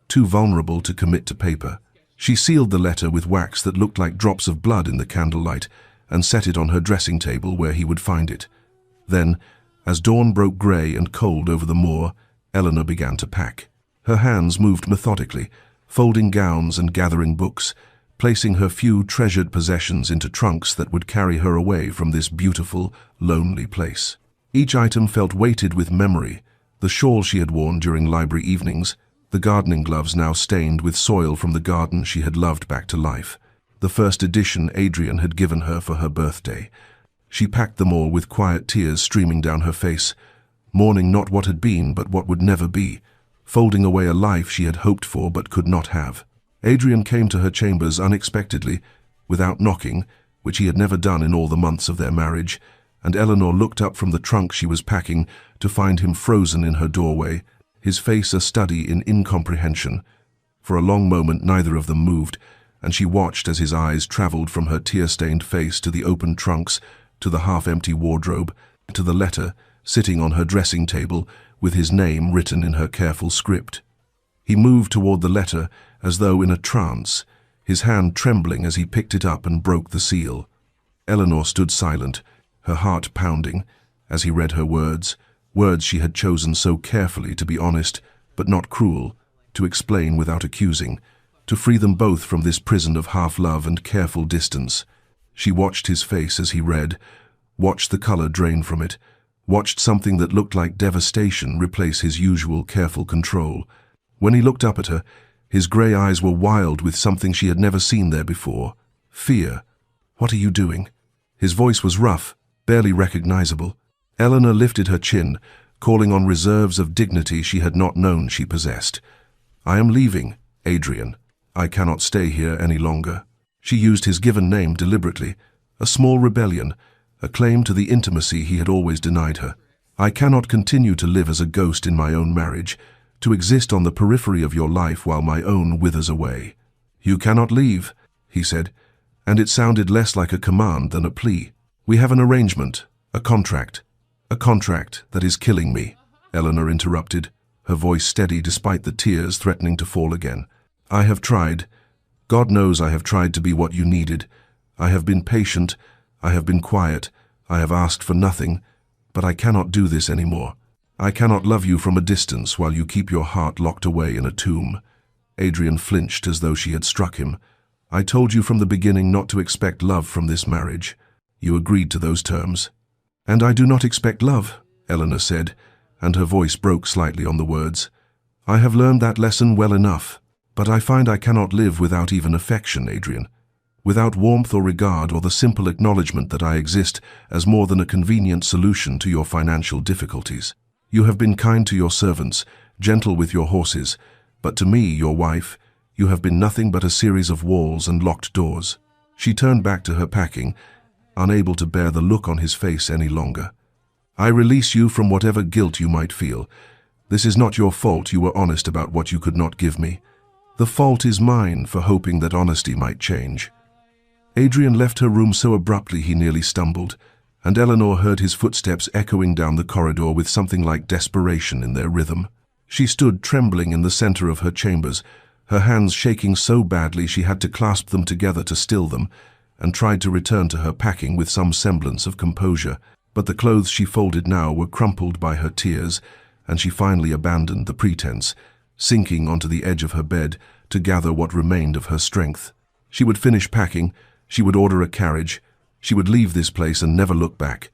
too vulnerable to commit to paper. She sealed the letter with wax that looked like drops of blood in the candlelight and set it on her dressing table where he would find it. Then, as dawn broke grey and cold over the moor, Eleanor began to pack. Her hands moved methodically, folding gowns and gathering books, placing her few treasured possessions into trunks that would carry her away from this beautiful, lonely place. Each item felt weighted with memory: the shawl she had worn during library evenings, the gardening gloves now stained with soil from the garden she had loved back to life, the first edition Adrian had given her for her birthday. She packed them all with quiet tears streaming down her face, mourning not what had been but what would never be, folding away a life she had hoped for but could not have. Adrian came to her chambers unexpectedly, without knocking, which he had never done in all the months of their marriage, and Eleanor looked up from the trunk she was packing to find him frozen in her doorway, his face a study in incomprehension. For a long moment neither of them moved, and she watched as his eyes traveled from her tear-stained face to the open trunks, to the half-empty wardrobe, to the letter sitting on her dressing table with his name written in her careful script. He moved toward the letter as though in a trance, his hand trembling as he picked it up and broke the seal. Eleanor stood silent, her heart pounding, as he read her words she had chosen so carefully to be honest but not cruel, to explain without accusing, to free them both from this prison of half-love and careful distance. She watched his face as he read, watched the color drain from it, watched something that looked like devastation replace his usual careful control. When he looked up at her, his grey eyes were wild with something she had never seen there before. Fear. "What are you doing?" His voice was rough, barely recognizable. Eleanor lifted her chin, calling on reserves of dignity she had not known she possessed. "I am leaving, Adrian. I cannot stay here any longer." She used his given name deliberately, a small rebellion, a claim to the intimacy he had always denied her. "I cannot continue to live as a ghost in my own marriage, to exist on the periphery of your life while my own withers away." "You cannot leave," he said, and it sounded less like a command than a plea. "We have an arrangement, a contract that is killing me," Eleanor interrupted, her voice steady despite the tears threatening to fall again. "I have tried. God knows I have tried to be what you needed. I have been patient, I have been quiet, I have asked for nothing, but I cannot do this anymore. I cannot love you from a distance while you keep your heart locked away in a tomb." Adrian flinched as though she had struck him. "I told you from the beginning not to expect love from this marriage. You agreed to those terms." "And I do not expect love," Eleanor said, and her voice broke slightly on the words. "I have learned that lesson well enough, but I find I cannot live without even affection, Adrian. Without warmth or regard or the simple acknowledgement that I exist as more than a convenient solution to your financial difficulties. You have been kind to your servants, gentle with your horses, but to me, your wife, you have been nothing but a series of walls and locked doors." She turned back to her packing, unable to bear the look on his face any longer. "I release you from whatever guilt you might feel. This is not your fault you were honest about what you could not give me. The fault is mine for hoping that honesty might change." Adrian left her room so abruptly he nearly stumbled, and Eleanor heard his footsteps echoing down the corridor with something like desperation in their rhythm. She stood trembling in the center of her chambers, her hands shaking so badly she had to clasp them together to still them, and tried to return to her packing with some semblance of composure. But the clothes she folded now were crumpled by her tears, and she finally abandoned the pretense, sinking onto the edge of her bed to gather what remained of her strength. She would finish packing, she would order a carriage, she would leave this place and never look back.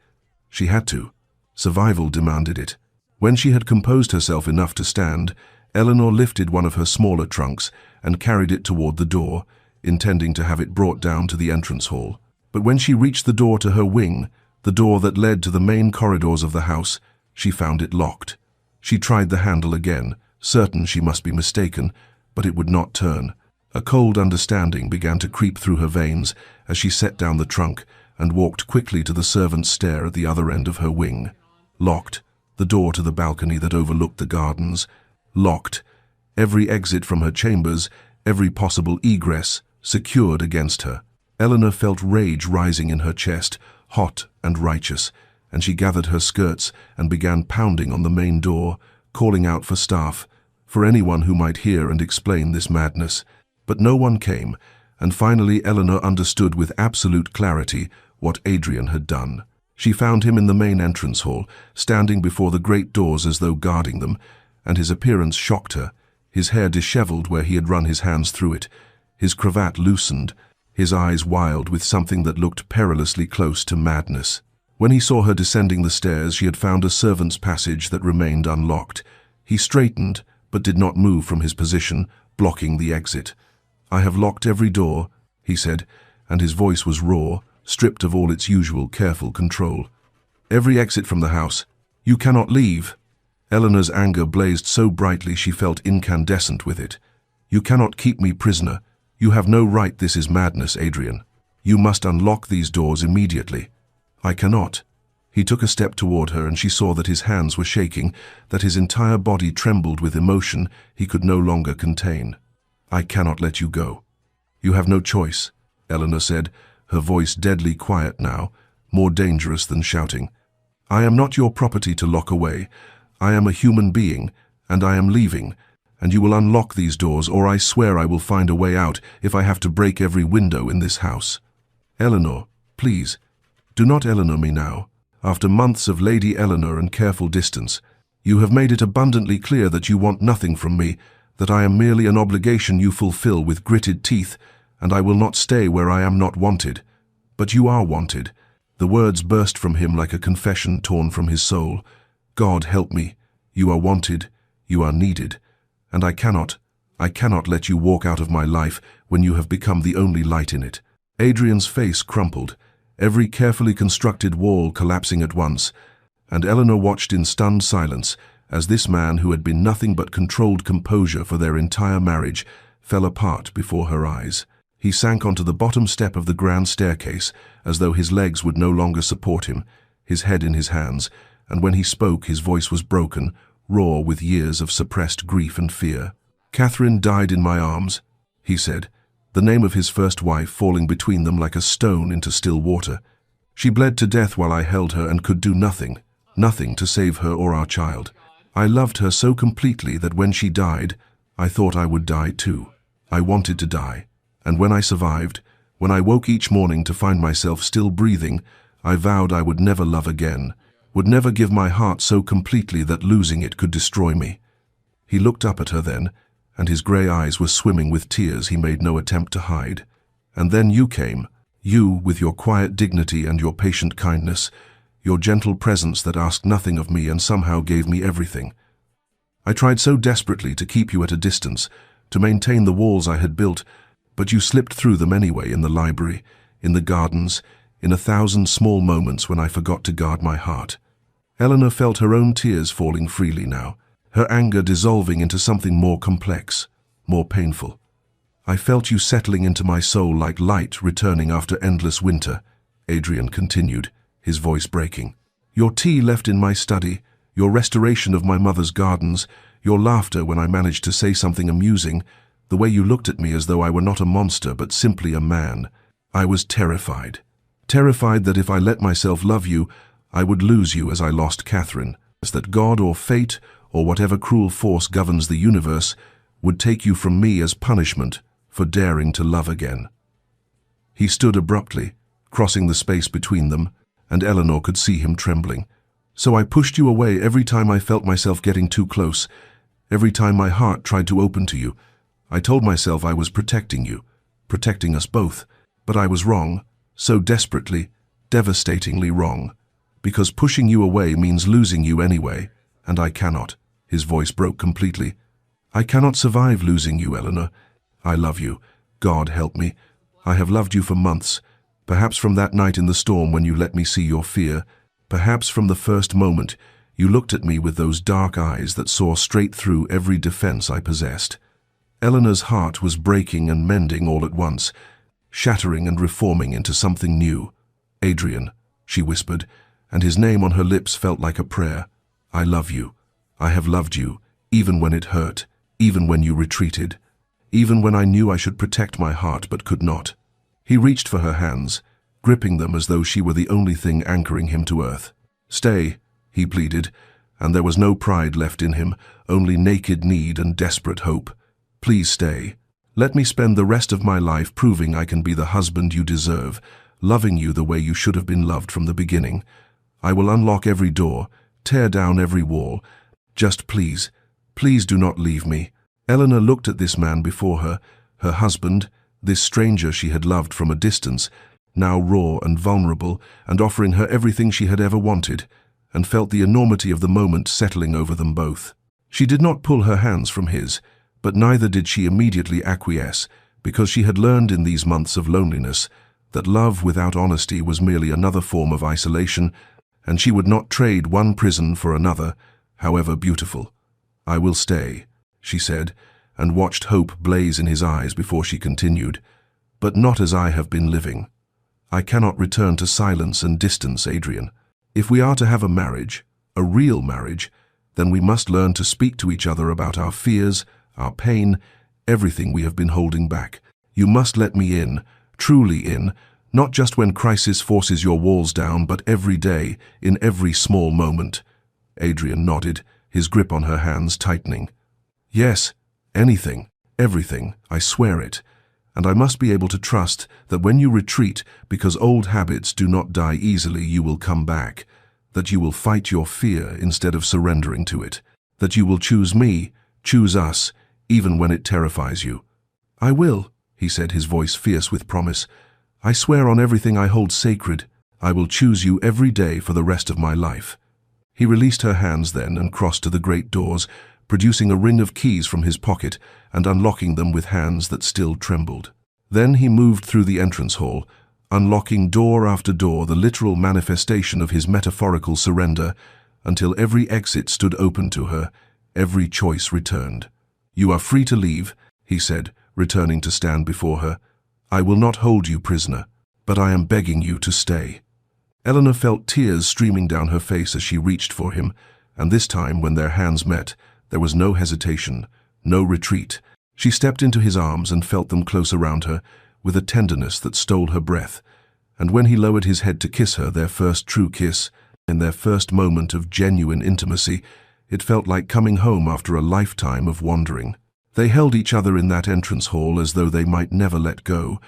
She had to. Survival demanded it. When she had composed herself enough to stand, Eleanor lifted one of her smaller trunks and carried it toward the door, intending to have it brought down to the entrance hall. But when she reached the door to her wing, the door that led to the main corridors of the house, she found it locked. She tried the handle again, certain she must be mistaken, but it would not turn. A cold understanding began to creep through her veins as she set down the trunk and walked quickly to the servant's stair at the other end of her wing. Locked, the door to the balcony that overlooked the gardens. Locked, every exit from her chambers, every possible egress, secured against her. Eleanor felt rage rising in her chest, hot and righteous, and she gathered her skirts and began pounding on the main door, calling out for staff, for anyone who might hear and explain this madness. But no one came, and finally Eleanor understood with absolute clarity what Adrian had done. She found him in the main entrance hall, standing before the great doors as though guarding them, and his appearance shocked her, his hair disheveled where he had run his hands through it, his cravat loosened, his eyes wild with something that looked perilously close to madness. When he saw her descending the stairs, she had found a servant's passage that remained unlocked. He straightened, but did not move from his position, blocking the exit. "I have locked every door," he said, and his voice was raw, stripped of all its usual careful control. "Every exit from the house. You cannot leave." Eleanor's anger blazed so brightly she felt incandescent with it. "You cannot keep me prisoner. You have no right. This is madness, Adrian. You must unlock these doors immediately." "I cannot." He took a step toward her and she saw that his hands were shaking, that his entire body trembled with emotion he could no longer contain. "I cannot let you go." "You have no choice," Eleanor said, her voice deadly quiet now, more dangerous than shouting. "I am not your property to lock away. I am a human being, and I am leaving, and you will unlock these doors, or I swear I will find a way out if I have to break every window in this house." "Eleanor, please, do not Eleanor me now. After months of Lady Eleanor and careful distance, you have made it abundantly clear that you want nothing from me, that I am merely an obligation you fulfill with gritted teeth, and I will not stay where I am not wanted. But you are wanted." The words burst from him like a confession torn from his soul. "God help me. You are wanted. You are needed. And I cannot let you walk out of my life when you have become the only light in it." Adrian's face crumpled, every carefully constructed wall collapsing at once, and Eleanor watched in stunned silence as this man who had been nothing but controlled composure for their entire marriage fell apart before her eyes. He sank onto the bottom step of the grand staircase as though his legs would no longer support him, his head in his hands, and when he spoke his voice was broken, raw with years of suppressed grief and fear. "Catherine died in my arms," he said, the name of his first wife falling between them like a stone into still water. "She bled to death while I held her and could do nothing to save her or our child. I loved her so completely that when she died, I thought I would die too. I wanted to die. And when I survived, when I woke each morning to find myself still breathing, I vowed I would never love again, would never give my heart so completely that losing it could destroy me." He looked up at her then, and his grey eyes were swimming with tears he made no attempt to hide. "And then you came, you with your quiet dignity and your patient kindness, your gentle presence that asked nothing of me and somehow gave me everything. I tried so desperately to keep you at a distance, to maintain the walls I had built, but you slipped through them anyway in the library, in the gardens, in 1,000 small moments when I forgot to guard my heart." Eleanor felt her own tears falling freely now, her anger dissolving into something more complex, more painful. "I felt you settling into my soul like light returning after endless winter," Adrian continued, his voice breaking. "Your tea left in my study, your restoration of my mother's gardens, your laughter when I managed to say something amusing, the way you looked at me as though I were not a monster but simply a man. I was terrified. Terrified that if I let myself love you, I would lose you as I lost Catherine, as that God or fate or whatever cruel force governs the universe would take you from me as punishment for daring to love again." He stood abruptly, crossing the space between them, and Eleanor could see him trembling. "So I pushed you away every time I felt myself getting too close, every time my heart tried to open to you. I told myself I was protecting you, protecting us both, but I was wrong, so desperately, devastatingly wrong. Because pushing you away means losing you anyway, and I cannot." His voice broke completely. "I cannot survive losing you, Eleanor. I love you. God help me. I have loved you for months, perhaps from that night in the storm when you let me see your fear, perhaps from the first moment you looked at me with those dark eyes that saw straight through every defense I possessed." Eleanor's heart was breaking and mending all at once, shattering and reforming into something new. "Adrian," she whispered, and his name on her lips felt like a prayer. "I love you. I have loved you, even when it hurt, even when you retreated, even when I knew I should protect my heart but could not." He reached for her hands, gripping them as though she were the only thing anchoring him to earth. "Stay," he pleaded, and there was no pride left in him, only naked need and desperate hope. "Please stay. Let me spend the rest of my life proving I can be the husband you deserve, loving you the way you should have been loved from the beginning. I will unlock every door, tear down every wall. Just please, please do not leave me." Eleanor looked at this man before her, her husband, this stranger she had loved from a distance, now raw and vulnerable and offering her everything she had ever wanted, and felt the enormity of the moment settling over them both. She did not pull her hands from his, but neither did she immediately acquiesce, because she had learned in these months of loneliness that love without honesty was merely another form of isolation, and she would not trade one prison for another, however beautiful. "I will stay," she said, and watched hope blaze in his eyes before she continued, "but not as I have been living. I cannot return to silence and distance, Adrian. If we are to have a marriage, a real marriage, then we must learn to speak to each other about our fears, our pain, everything we have been holding back. You must let me in, truly in, not just when crisis forces your walls down, but every day, in every small moment." Adrian nodded, his grip on her hands tightening. "Yes, anything, everything, I swear it. And I must be able to trust that when you retreat, because old habits do not die easily, you will come back, that you will fight your fear instead of surrendering to it, that you will choose me, choose us, even when it terrifies you." "I will," he said, his voice fierce with promise. "I swear on everything I hold sacred, I will choose you every day for the rest of my life." He released her hands then and crossed to the great doors, producing a ring of keys from his pocket and unlocking them with hands that still trembled. Then he moved through the entrance hall, unlocking door after door, the literal manifestation of his metaphorical surrender, until every exit stood open to her, every choice returned. "You are free to leave," he said, returning to stand before her. "I will not hold you prisoner, but I am begging you to stay." Eleanor felt tears streaming down her face as she reached for him, and this time, when their hands met, there was no hesitation, no retreat. She stepped into his arms and felt them close around her, with a tenderness that stole her breath. And when he lowered his head to kiss her, their first true kiss, in their first moment of genuine intimacy, it felt like coming home after a lifetime of wandering. They held each other in that entrance hall as though they might never let go,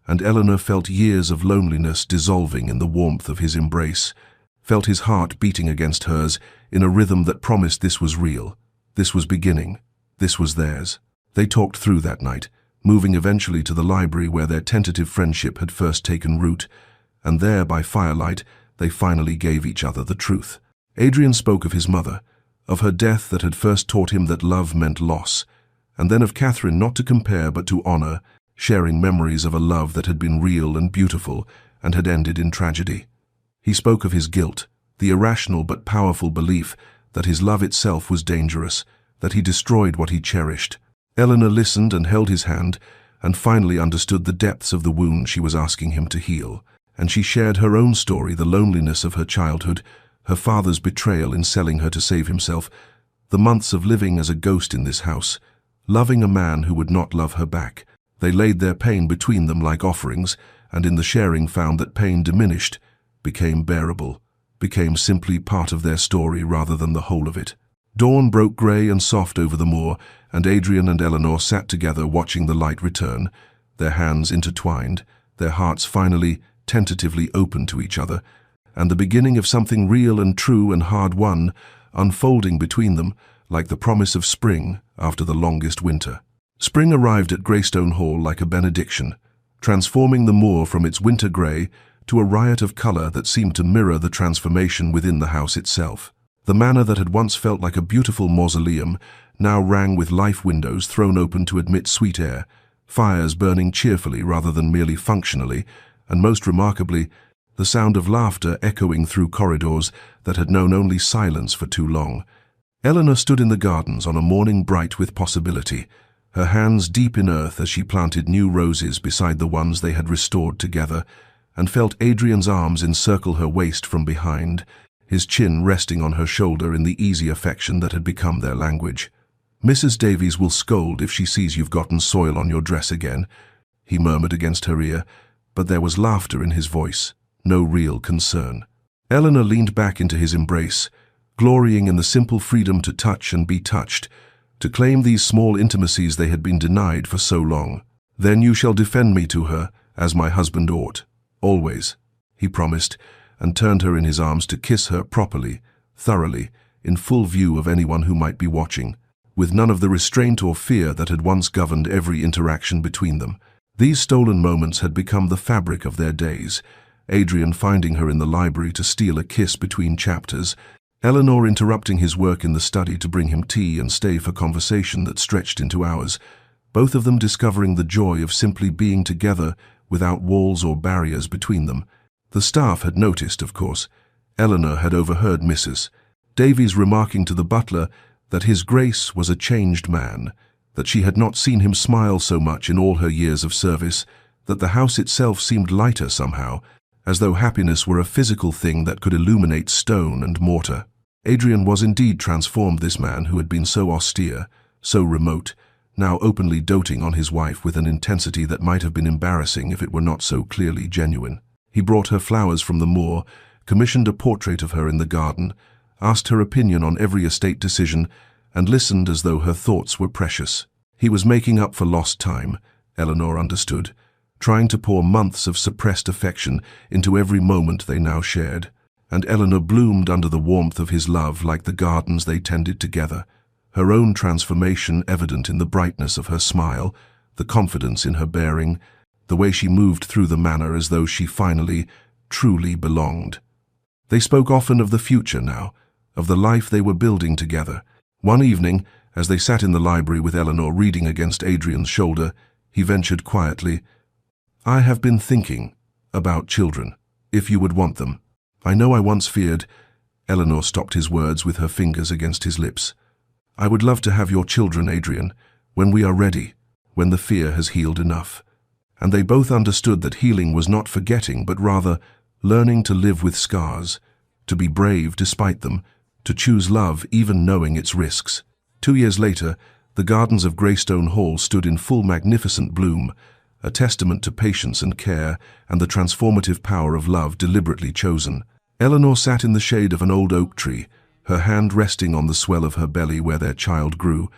and Eleanor felt years of loneliness dissolving in the warmth of his embrace, felt his heart beating against hers in a rhythm that promised this was real, this was beginning, this was theirs. They talked through that night, moving eventually to the library where their tentative friendship had first taken root, and there, by firelight, they finally gave each other the truth. Adrian spoke of his mother, of her death that had first taught him that love meant loss, and then of Catherine, not to compare but to honor, sharing memories of a love that had been real and beautiful and had ended in tragedy. He spoke of his guilt, the irrational but powerful belief that his love itself was dangerous, that he destroyed what he cherished. Eleanor listened and held his hand, and finally understood the depths of the wound she was asking him to heal. And she shared her own story, the loneliness of her childhood, her father's betrayal in selling her to save himself, the months of living as a ghost in this house, loving a man who would not love her back. They laid their pain between them like offerings, and in the sharing found that pain diminished, became bearable, became simply part of their story rather than the whole of it. Dawn broke grey and soft over the moor, and Adrian and Eleanor sat together watching the light return, their hands intertwined, their hearts finally, tentatively open to each other, and the beginning of something real and true and hard-won, unfolding between them like the promise of spring after the longest winter. Spring arrived at Greystone Hall like a benediction, transforming the moor from its winter grey to a riot of colour that seemed to mirror the transformation within the house itself. The manor that had once felt like a beautiful mausoleum now rang with life windows thrown open to admit sweet air, fires burning cheerfully rather than merely functionally, and most remarkably, the sound of laughter echoing through corridors that had known only silence for too long. Eleanor stood in the gardens on a morning bright with possibility, her hands deep in earth as she planted new roses beside the ones they had restored together, and felt Adrian's arms encircle her waist from behind, his chin resting on her shoulder in the easy affection that had become their language. "Mrs. Davies will scold if she sees you've gotten soil on your dress again," he murmured against her ear, but there was laughter in his voice, no real concern. Eleanor leaned back into his embrace, glorying in the simple freedom to touch and be touched, to claim these small intimacies they had been denied for so long. "Then you shall defend me to her, as my husband ought. Always," he promised, and turned her in his arms to kiss her properly, thoroughly, in full view of anyone who might be watching, with none of the restraint or fear that had once governed every interaction between them. These stolen moments had become the fabric of their days, Adrian finding her in the library to steal a kiss between chapters, Eleanor interrupting his work in the study to bring him tea and stay for conversation that stretched into hours, both of them discovering the joy of simply being together without walls or barriers between them. The staff had noticed, of course. Eleanor had overheard Mrs. Davies remarking to the butler that his Grace was a changed man, that she had not seen him smile so much in all her years of service, that the house itself seemed lighter somehow, as though happiness were a physical thing that could illuminate stone and mortar. Adrian was indeed transformed, this man who had been so austere, so remote, now openly doting on his wife with an intensity that might have been embarrassing if it were not so clearly genuine. He brought her flowers from the moor, commissioned a portrait of her in the garden, asked her opinion on every estate decision, and listened as though her thoughts were precious. He was making up for lost time, Eleanor understood, trying to pour months of suppressed affection into every moment they now shared. And Eleanor bloomed under the warmth of his love like the gardens they tended together, her own transformation evident in the brightness of her smile, the confidence in her bearing, the way she moved through the manor as though she finally, truly belonged. They spoke often of the future now, of the life they were building together. One evening, as they sat in the library with Eleanor reading against Adrian's shoulder, he ventured quietly, "I have been thinking about children, if you would want them. I know I once feared—" Eleanor stopped his words with her fingers against his lips. "I would love to have your children, Adrian, when we are ready, when the fear has healed enough." And they both understood that healing was not forgetting, but rather learning to live with scars, to be brave despite them, to choose love even knowing its risks. 2 years later, the gardens of Greystone Hall stood in full magnificent bloom, a testament to patience and care and the transformative power of love deliberately chosen. Eleanor sat in the shade of an old oak tree, her hand resting on the swell of her belly where their child grew,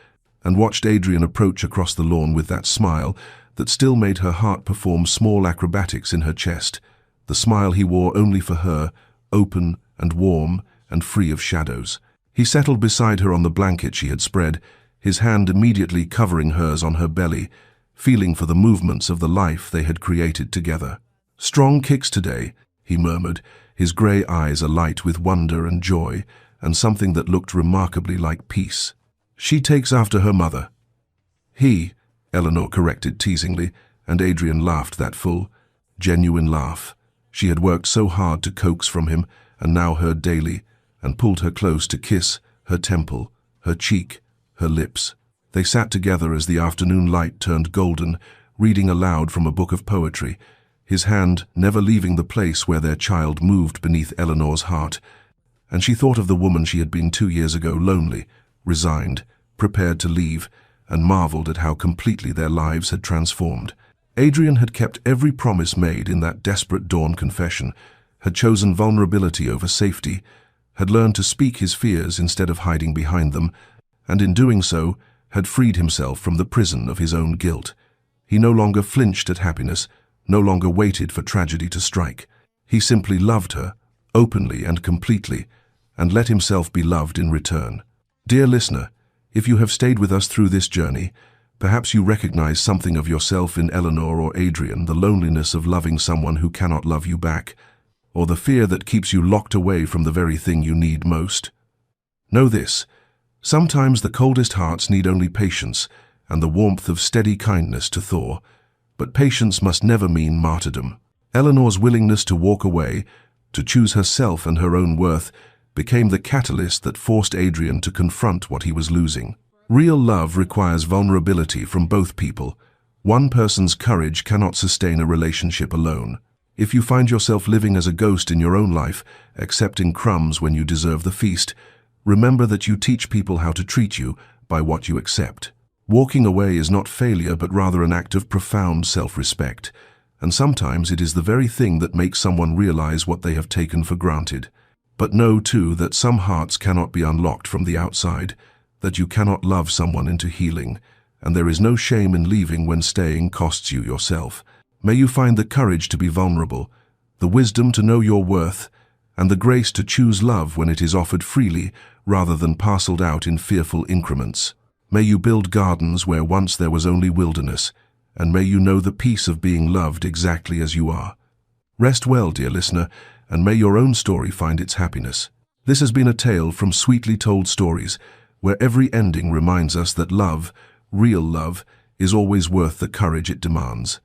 and watched Adrian approach across the lawn with that smile that still made her heart perform small acrobatics in her chest, the smile he wore only for her, open and warm and free of shadows. He settled beside her on the blanket she had spread, his hand immediately covering hers on her belly, feeling for the movements of the life they had created together. "Strong kicks today," he murmured, his grey eyes alight with wonder and joy, and something that looked remarkably like peace. "She takes after her mother." "He," Eleanor corrected teasingly, and Adrian laughed that full, genuine laugh she had worked so hard to coax from him and now heard daily, and pulled her close to kiss her temple, her cheek, her lips. They sat together as the afternoon light turned golden, reading aloud from a book of poetry, his hand never leaving the place where their child moved beneath Eleanor's heart. And she thought of the woman she had been 2 years ago, lonely, resigned, prepared to leave, and marveled at how completely their lives had transformed. Adrian had kept every promise made in that desperate dawn confession, had chosen vulnerability over safety, had learned to speak his fears instead of hiding behind them, and in doing so, had freed himself from the prison of his own guilt. He no longer flinched at happiness, no longer waited for tragedy to strike. He simply loved her, openly and completely, and let himself be loved in return. Dear listener, if you have stayed with us through this journey, perhaps you recognize something of yourself in Eleanor or Adrian, the loneliness of loving someone who cannot love you back, or the fear that keeps you locked away from the very thing you need most. Know this: sometimes the coldest hearts need only patience and the warmth of steady kindness to thaw, but patience must never mean martyrdom. Eleanor's willingness to walk away, to choose herself and her own worth, became the catalyst that forced Adrian to confront what he was losing. Real love requires vulnerability from both people. One person's courage cannot sustain a relationship alone. If you find yourself living as a ghost in your own life, accepting crumbs when you deserve the feast, remember that you teach people how to treat you by what you accept. Walking away is not failure, but rather an act of profound self-respect. And sometimes it is the very thing that makes someone realize what they have taken for granted. But know, too, that some hearts cannot be unlocked from the outside, that you cannot love someone into healing, and there is no shame in leaving when staying costs you yourself. May you find the courage to be vulnerable, the wisdom to know your worth, and the grace to choose love when it is offered freely rather than parceled out in fearful increments. May you build gardens where once there was only wilderness, and may you know the peace of being loved exactly as you are. Rest well, dear listener, and may your own story find its happiness. This has been a tale from Sweetly Told Stories, where every ending reminds us that love, real love, is always worth the courage it demands.